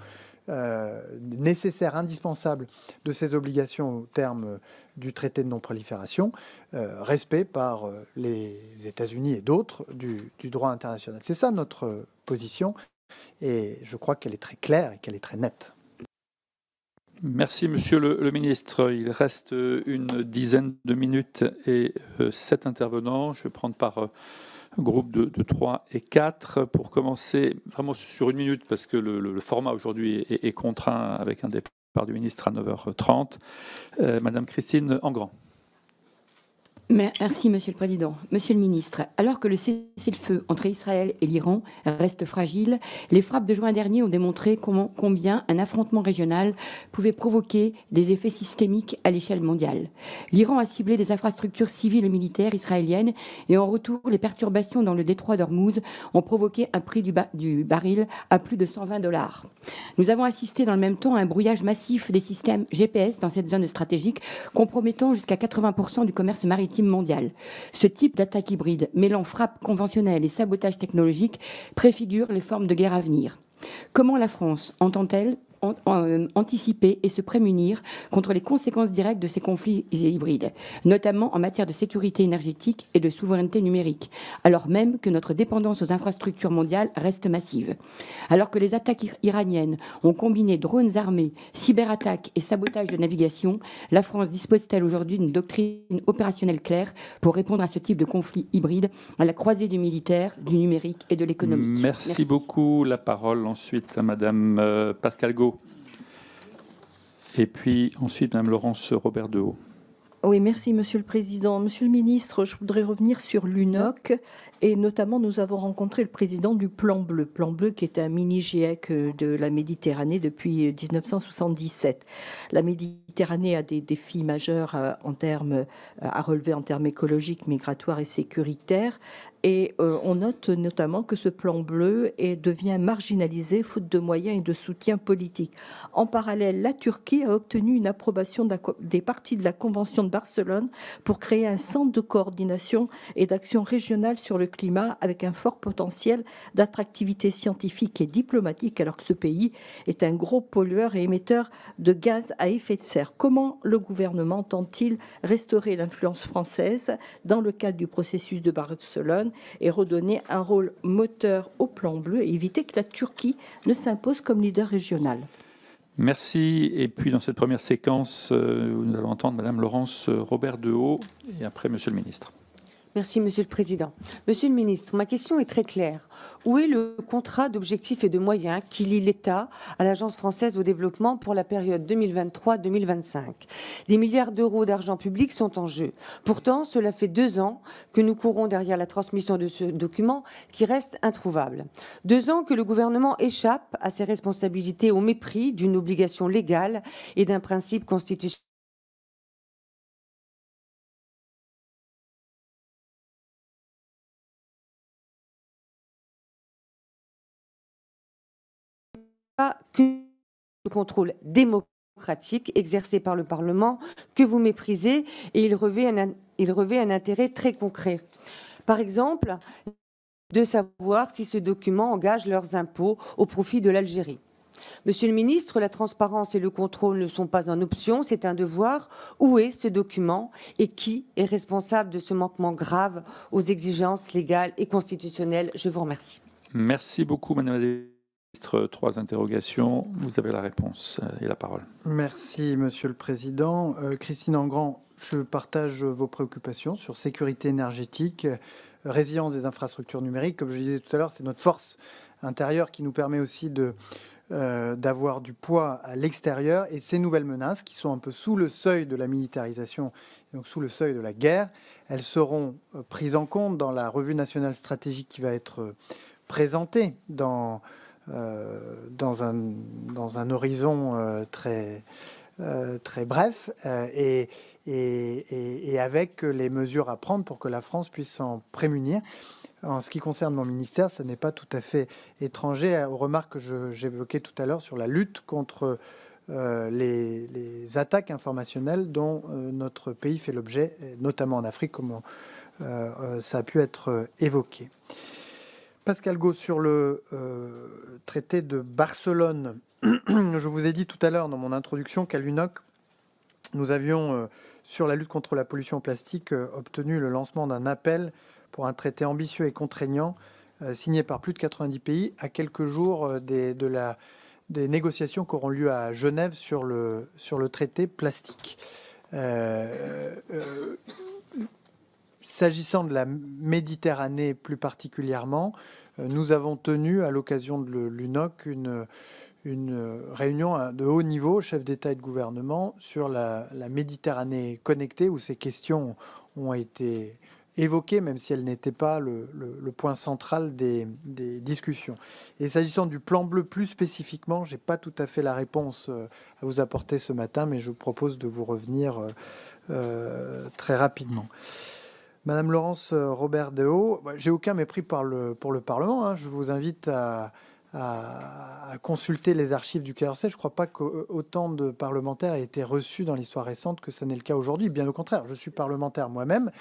B: nécessaire, indispensable de ses obligations au terme du traité de non-prolifération, respect par les États-Unis et d'autres du droit international. C'est ça notre position et je crois qu'elle est très claire et qu'elle est très nette.
A: Merci, Monsieur le ministre. Il reste une dizaine de minutes et 7 intervenants. Je vais prendre par groupe de 3 et 4 pour commencer vraiment sur une minute parce que le format aujourd'hui est contraint avec un départ du ministre à 9h30. Madame Christine Engrand.
M: Merci, Monsieur le Président. Monsieur le Ministre, alors que le cessez-le-feu entre Israël et l'Iran reste fragile, les frappes de juin dernier ont démontré combien un affrontement régional pouvait provoquer des effets systémiques à l'échelle mondiale. L'Iran a ciblé des infrastructures civiles et militaires israéliennes et en retour, les perturbations dans le détroit d'Ormuz ont provoqué un prix du baril à plus de $120. Nous avons assisté dans le même temps à un brouillage massif des systèmes GPS dans cette zone stratégique, compromettant jusqu'à 80% du commerce maritime mondial. Ce type d'attaque hybride, mêlant frappe conventionnelle et sabotage technologique, préfigure les formes de guerre à venir. Comment la France entend-elle anticiper et se prémunir contre les conséquences directes de ces conflits hybrides, notamment en matière de sécurité énergétique et de souveraineté numérique, alors même que notre dépendance aux infrastructures mondiales reste massive. Alors que les attaques iraniennes ont combiné drones armés, cyberattaques et sabotage de navigation, la France dispose-t-elle aujourd'hui d'une doctrine opérationnelle claire pour répondre à ce type de conflit hybride à la croisée du militaire, du numérique et de l'économie?
A: Merci beaucoup. La parole ensuite à Madame Pascale Gau. Et puis ensuite, Mme Laurence Robert-Dehaut.
L: Oui, merci Monsieur le Président. Monsieur le Ministre, je voudrais revenir sur l'UNOC et notamment nous avons rencontré le président du Plan Bleu qui est un mini-GIEC de la Méditerranée depuis 1977. La Méditerranée a des défis majeurs à relever en termes écologiques, migratoires et sécuritaires. Et on note notamment que ce plan bleu devient marginalisé faute de moyens et de soutien politique. En parallèle, la Turquie a obtenu une approbation des parties de la Convention de Barcelone pour créer un centre de coordination et d'action régionale sur le climat avec un fort potentiel d'attractivité scientifique et diplomatique alors que ce pays est un gros pollueur et émetteur de gaz à effet de serre. Comment le gouvernement entend-il restaurer l'influence française dans le cadre du processus de Barcelone et redonner un rôle moteur au plan bleu et éviter que la Turquie ne s'impose comme leader régional?
A: Merci. Et puis dans cette première séquence, nous allons entendre Madame Laurence Robert-Dehaut et après Monsieur le Ministre.
N: Merci, Monsieur le Président. Monsieur le Ministre, ma question est très claire. Où est le contrat d'objectifs et de moyens qui lie l'État à l'Agence française au développement pour la période 2023-2025 ? Des milliards d'euros d'argent public sont en jeu. Pourtant, cela fait 2 ans que nous courons derrière la transmission de ce document qui reste introuvable. 2 ans que le gouvernement échappe à ses responsabilités au mépris d'une obligation légale et d'un principe constitutionnel. Que le contrôle démocratique exercé par le Parlement que vous méprisez et il revêt un intérêt très concret. Par exemple, de savoir si ce document engage leurs impôts au profit de l'Algérie. Monsieur le ministre, la transparence et le contrôle ne sont pas en option, c'est un devoir. Où est ce document et qui est responsable de ce manquement grave aux exigences légales et constitutionnelles? Je vous remercie.
A: Merci beaucoup, Madame la Ministre. 3 interrogations. Vous avez la réponse et la parole.
B: Merci, Monsieur le Président. Christine Engrand, je partage vos préoccupations sur sécurité énergétique, résilience des infrastructures numériques. Comme je le disais tout à l'heure, c'est notre force intérieure qui nous permet aussi d'avoir du poids à l'extérieur. Et ces nouvelles menaces, qui sont un peu sous le seuil de la militarisation, donc sous le seuil de la guerre, elles seront prises en compte dans la revue nationale stratégique qui va être présentée dans un horizon très bref et avec les mesures à prendre pour que la France puisse s'en prémunir. En ce qui concerne mon ministère, ça n'est pas tout à fait étranger aux remarques que j'évoquais tout à l'heure sur la lutte contre les attaques informationnelles dont notre pays fait l'objet, notamment en Afrique, comme ça a pu être évoqué. Pascal Gauss, sur le traité de Barcelone, je vous ai dit tout à l'heure dans mon introduction qu'à l'UNOC, nous avions, sur la lutte contre la pollution plastique, obtenu le lancement d'un appel pour un traité ambitieux et contraignant, signé par plus de 90 pays, à quelques jours des négociations qui auront lieu à Genève sur le traité plastique. S'agissant de la Méditerranée plus particulièrement, nous avons tenu à l'occasion de l'UNOC une réunion de haut niveau, chef d'État et de gouvernement, sur la Méditerranée connectée, où ces questions ont été évoquées, même si elles n'étaient pas le point central des discussions. Et s'agissant du plan bleu plus spécifiquement, je n'ai pas tout à fait la réponse à vous apporter ce matin, mais je vous propose de vous revenir très rapidement. Madame Laurence Robert-Dehaut, j'ai aucun mépris pour le Parlement. Hein. Je vous invite à consulter les archives du Quai d'Orsay. Je ne crois pas qu'autant de parlementaires aient été reçus dans l'histoire récente que ce n'est le cas aujourd'hui. Bien au contraire, je suis parlementaire moi-même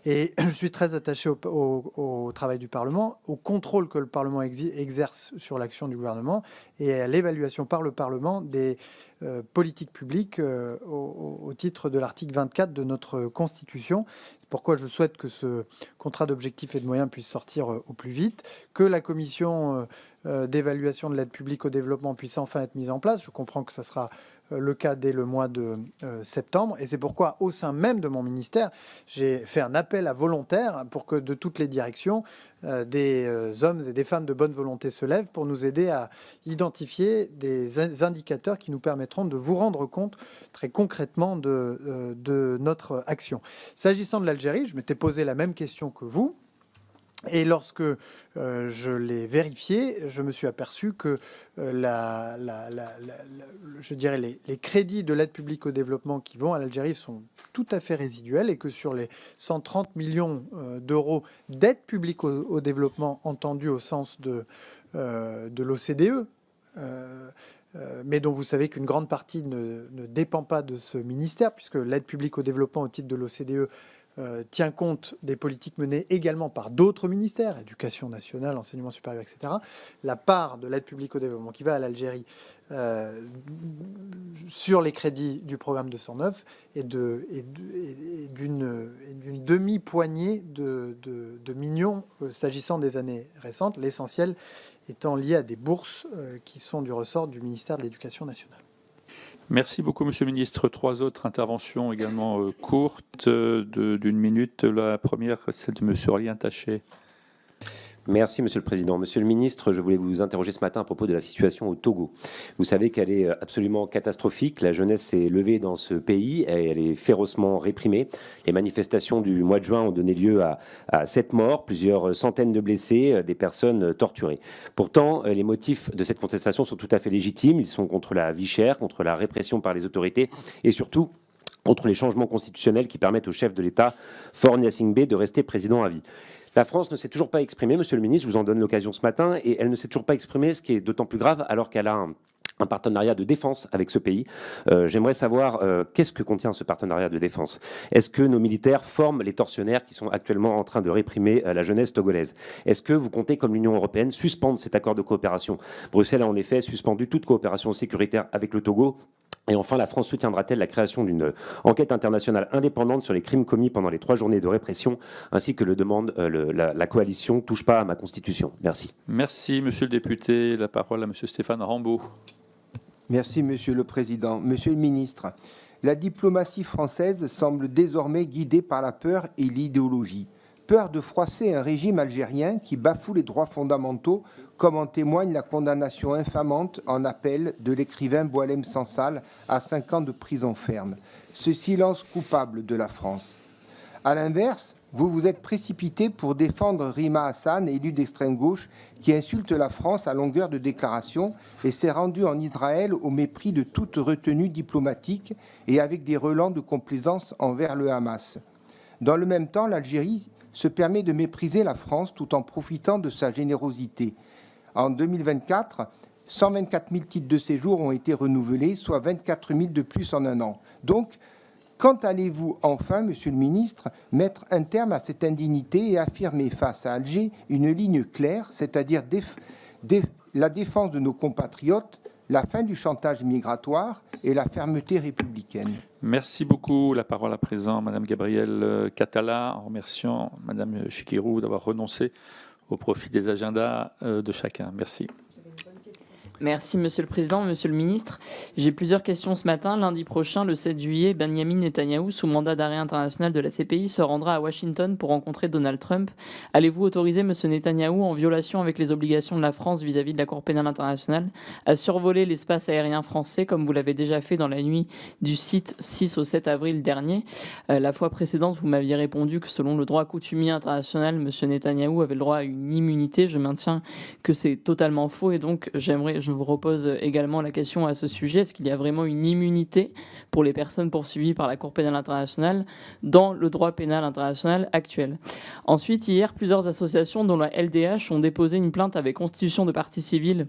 B: et je suis très attaché au travail du Parlement, au contrôle que le Parlement exerce sur l'action du gouvernement et à l'évaluation par le Parlement des politiques publiques au titre de l'article 24 de notre Constitution. C'est pourquoi je souhaite que ce contrat d'objectifs et de moyens puisse sortir au plus vite, que la commission d'évaluation de l'aide publique au développement puisse enfin être mise en place. Je comprends que ça sera le cas dès le mois de septembre. Et c'est pourquoi, au sein même de mon ministère, j'ai fait un appel à volontaires pour que de toutes les directions, des hommes et des femmes de bonne volonté se lèvent pour nous aider à identifier des indicateurs qui nous permettront de vous rendre compte très concrètement de notre action. S'agissant de l'Algérie, je m'étais posé la même question que vous. Et lorsque je l'ai vérifié, je me suis aperçu que je dirais les crédits de l'aide publique au développement qui vont à l'Algérie sont tout à fait résiduels et que sur les 130 millions d'euros d'aide publique au développement entendue au sens de l'OCDE, mais dont vous savez qu'une grande partie ne dépend pas de ce ministère, puisque l'aide publique au développement au titre de l'OCDE tient compte des politiques menées également par d'autres ministères, éducation nationale, enseignement supérieur, etc. La part de l'aide publique au développement qui va à l'Algérie sur les crédits du programme 209 est d'une demi-poignée de millions s'agissant des années récentes, l'essentiel étant lié à des bourses qui sont du ressort du ministère de l'Éducation nationale.
A: Merci beaucoup, Monsieur le Ministre. 3 autres interventions également courtes d'une minute. La première, celle de Monsieur Aurélien Taché.
O: Merci, Monsieur le Président. Monsieur le Ministre, je voulais vous interroger ce matin à propos de la situation au Togo. Vous savez qu'elle est absolument catastrophique. La jeunesse s'est levée dans ce pays et elle est férocement réprimée. Les manifestations du mois de juin ont donné lieu à 7 morts, plusieurs centaines de blessés, des personnes torturées. Pourtant, les motifs de cette contestation sont tout à fait légitimes. Ils sont contre la vie chère, contre la répression par les autorités et surtout contre les changements constitutionnels qui permettent au chef de l'État, Faure Gnassingbé, de rester président à vie. La France ne s'est toujours pas exprimée, Monsieur le Ministre, je vous en donne l'occasion ce matin, et elle ne s'est toujours pas exprimée, ce qui est d'autant plus grave alors qu'elle a un partenariat de défense avec ce pays. J'aimerais savoir qu'est-ce que contient ce partenariat de défense. Est-ce que nos militaires forment les tortionnaires qui sont actuellement en train de réprimer la jeunesse togolaise? Est-ce que vous comptez, comme l'Union européenne, suspendre cet accord de coopération? Bruxelles a en effet suspendu toute coopération sécuritaire avec le Togo. Et enfin, la France soutiendra-t-elle la création d'une enquête internationale indépendante sur les crimes commis pendant les 3 journées de répression, ainsi que le demande la coalition Touche pas à ma Constitution? Merci.
A: Merci, Monsieur le député. La parole à Monsieur Stéphane Rambaud.
P: Merci, Monsieur le Président. Monsieur le Ministre, la diplomatie française semble désormais guidée par la peur et l'idéologie. Peur de froisser un régime algérien qui bafoue les droits fondamentaux, comme en témoigne la condamnation infamante en appel de l'écrivain Boualem Sansal à 5 ans de prison ferme. Ce silence coupable de la France. À l'inverse, vous vous êtes précipité pour défendre Rima Hassan, élue d'extrême gauche, qui insulte la France à longueur de déclarations et s'est rendue en Israël au mépris de toute retenue diplomatique et avec des relents de complaisance envers le Hamas. Dans le même temps, l'Algérie se permet de mépriser la France tout en profitant de sa générosité. En 2024, 124 000 titres de séjour ont été renouvelés, soit 24 000 de plus en un an. Donc, quand allez-vous enfin, Monsieur le ministre, mettre un terme à cette indignité et affirmer face à Alger une ligne claire, c'est-à-dire la défense de nos compatriotes, la fin du chantage migratoire et la fermeté républicaine?
A: Merci beaucoup. La parole à présent, Madame Gabrielle Catala, en remerciant Madame Chikirou d'avoir renoncé au profit des agendas de chacun. Merci.
Q: Merci Monsieur le Président, Monsieur le Ministre. J'ai plusieurs questions ce matin. Lundi prochain, le 7 juillet, Benyamin Netanyahou, sous mandat d'arrêt international de la CPI, se rendra à Washington pour rencontrer Donald Trump. Allez-vous autoriser Monsieur Netanyahou, en violation avec les obligations de la France vis-à-vis de la Cour pénale internationale, à survoler l'espace aérien français comme vous l'avez déjà fait dans la nuit du 6 au 7 avril dernier? La fois précédente, vous m'aviez répondu que selon le droit coutumier international, Monsieur Netanyahou avait le droit à une immunité. Je maintiens que c'est totalement faux et donc je vous repose également la question à ce sujet. Est-ce qu'il y a vraiment une immunité pour les personnes poursuivies par la Cour pénale internationale dans le droit pénal international actuel? Ensuite, hier, plusieurs associations, dont la LDH, ont déposé une plainte avec constitution de partie civile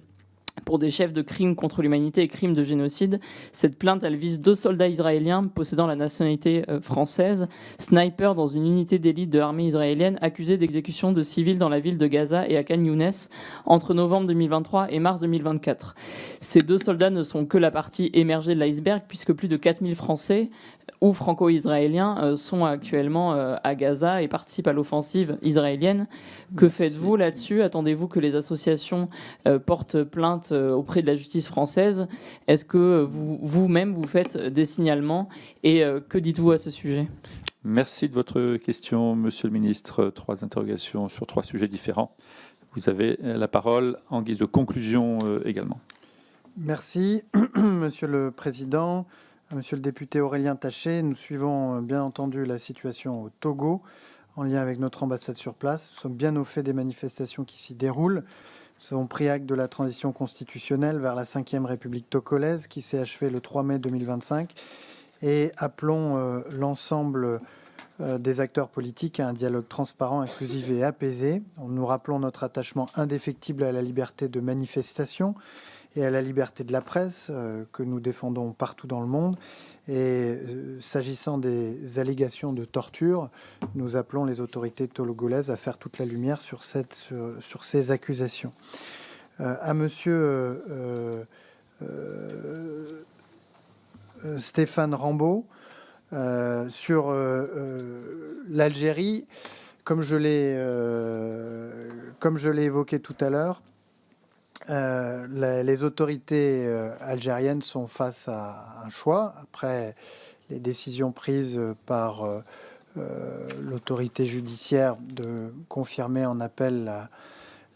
Q: pour des chefs de crimes contre l'humanité et crimes de génocide. Cette plainte, elle vise 2 soldats israéliens possédant la nationalité française, snipers dans une unité d'élite de l'armée israélienne, accusés d'exécution de civils dans la ville de Gaza et à Khan Younes entre novembre 2023 et mars 2024. Ces 2 soldats ne sont que la partie émergée de l'iceberg, puisque plus de 4000 Français ou franco-israéliens sont actuellement à Gaza et participent à l'offensive israélienne. Que faites-vous là-dessus? Attendez-vous que les associations portent plainte auprès de la justice française? Est-ce que vous-même vous faites des signalements? Et que dites-vous à ce sujet?
A: Merci de votre question, Monsieur le Ministre. 3 interrogations sur 3 sujets différents. Vous avez la parole en guise de conclusion également.
B: Merci, Monsieur le Président. Monsieur le député Aurélien Taché, nous suivons bien entendu la situation au Togo en lien avec notre ambassade sur place. Nous sommes bien au fait des manifestations qui s'y déroulent. Nous avons pris acte de la transition constitutionnelle vers la 5e République togolaise qui s'est achevée le 3 mai 2025 et appelons l'ensemble des acteurs politiques à un dialogue transparent, inclusif et apaisé. Nous rappelons notre attachement indéfectible à la liberté de manifestation et à la liberté de la presse que nous défendons partout dans le monde. Et s'agissant des allégations de torture, nous appelons les autorités togolaises à faire toute la lumière sur ces accusations. À monsieur Stéphane Rambaud, sur l'Algérie, comme je l'ai évoqué tout à l'heure, les autorités algériennes sont face à un choix après les décisions prises par l'autorité judiciaire de confirmer en appel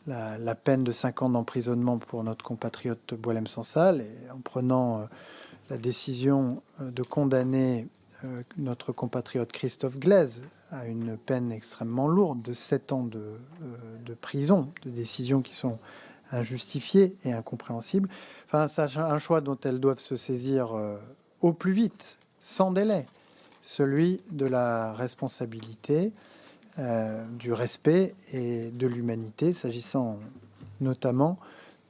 B: la peine de 5 ans d'emprisonnement pour notre compatriote Boualem Sansal et en prenant la décision de condamner notre compatriote Christophe Glaise à une peine extrêmement lourde de 7 ans de prison, de décisions qui sont injustifiées et incompréhensibles. Enfin, c'est un choix dont elles doivent se saisir au plus vite, sans délai, celui de la responsabilité, du respect et de l'humanité, s'agissant notamment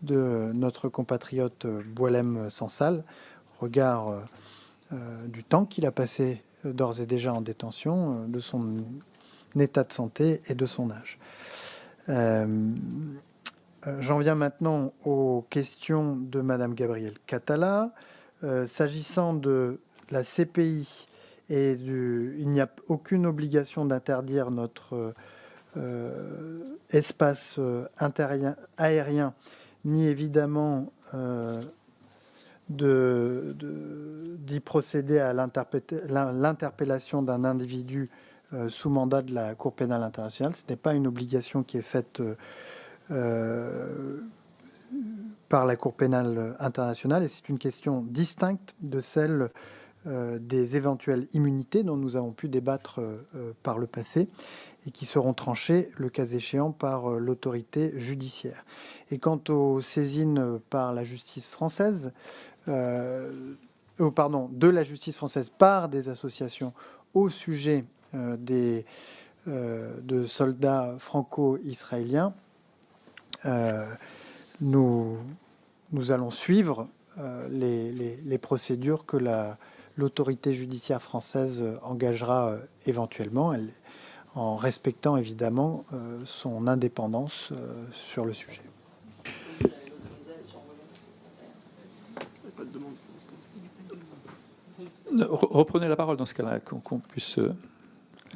B: de notre compatriote Boualem Sansal, au regard du temps qu'il a passé d'ores et déjà en détention, de son état de santé et de son âge. J'en viens maintenant aux questions de Madame Gabrielle Catala. S'agissant de la CPI, il n'y a aucune obligation d'interdire notre espace aérien, ni évidemment d'y procéder à l'interpellation d'un individu sous mandat de la Cour pénale internationale. Ce n'est pas une obligation qui est faite par la Cour pénale internationale et c'est une question distincte de celle des éventuelles immunités dont nous avons pu débattre par le passé et qui seront tranchées, le cas échéant, par l'autorité judiciaire. Et quant aux saisines par la justice française, de la justice française par des associations au sujet des de soldats franco-israéliens. Nous allons suivre les procédures que l'autorité judiciaire française engagera éventuellement, en respectant évidemment son indépendance sur le sujet.
A: Reprenez la parole dans ce cas-là, qu'on puisse...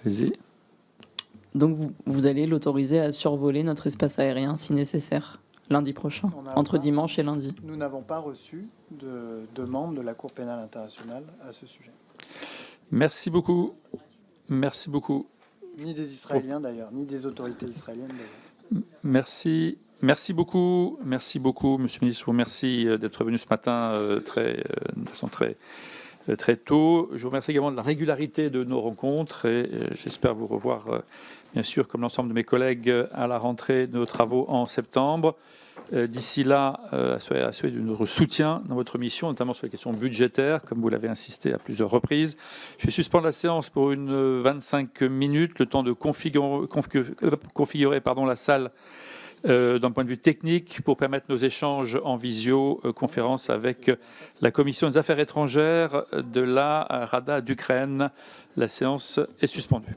A: Allez-y.
Q: Donc vous allez l'autoriser à survoler notre espace aérien si nécessaire, lundi prochain, entre dimanche et lundi.
B: Nous n'avons pas reçu de demande de la Cour pénale internationale à ce sujet.
A: Merci beaucoup. Merci beaucoup.
B: Ni des Israéliens d'ailleurs, ni des autorités israéliennes d'ailleurs.
A: Merci. Merci beaucoup, Monsieur le ministre. Je vous remercie d'être venu ce matin de façon très tôt. Je vous remercie également de la régularité de nos rencontres et j'espère vous revoir, bien sûr, comme l'ensemble de mes collègues, à la rentrée de nos travaux en septembre. D'ici là, assurez de notre soutien dans votre mission, notamment sur les questions budgétaires, comme vous l'avez insisté à plusieurs reprises. Je vais suspendre la séance pour 25 minutes, le temps de configurer la salle d'un point de vue technique pour permettre nos échanges en visioconférence avec la Commission des Affaires étrangères de la Rada d'Ukraine. La séance est suspendue.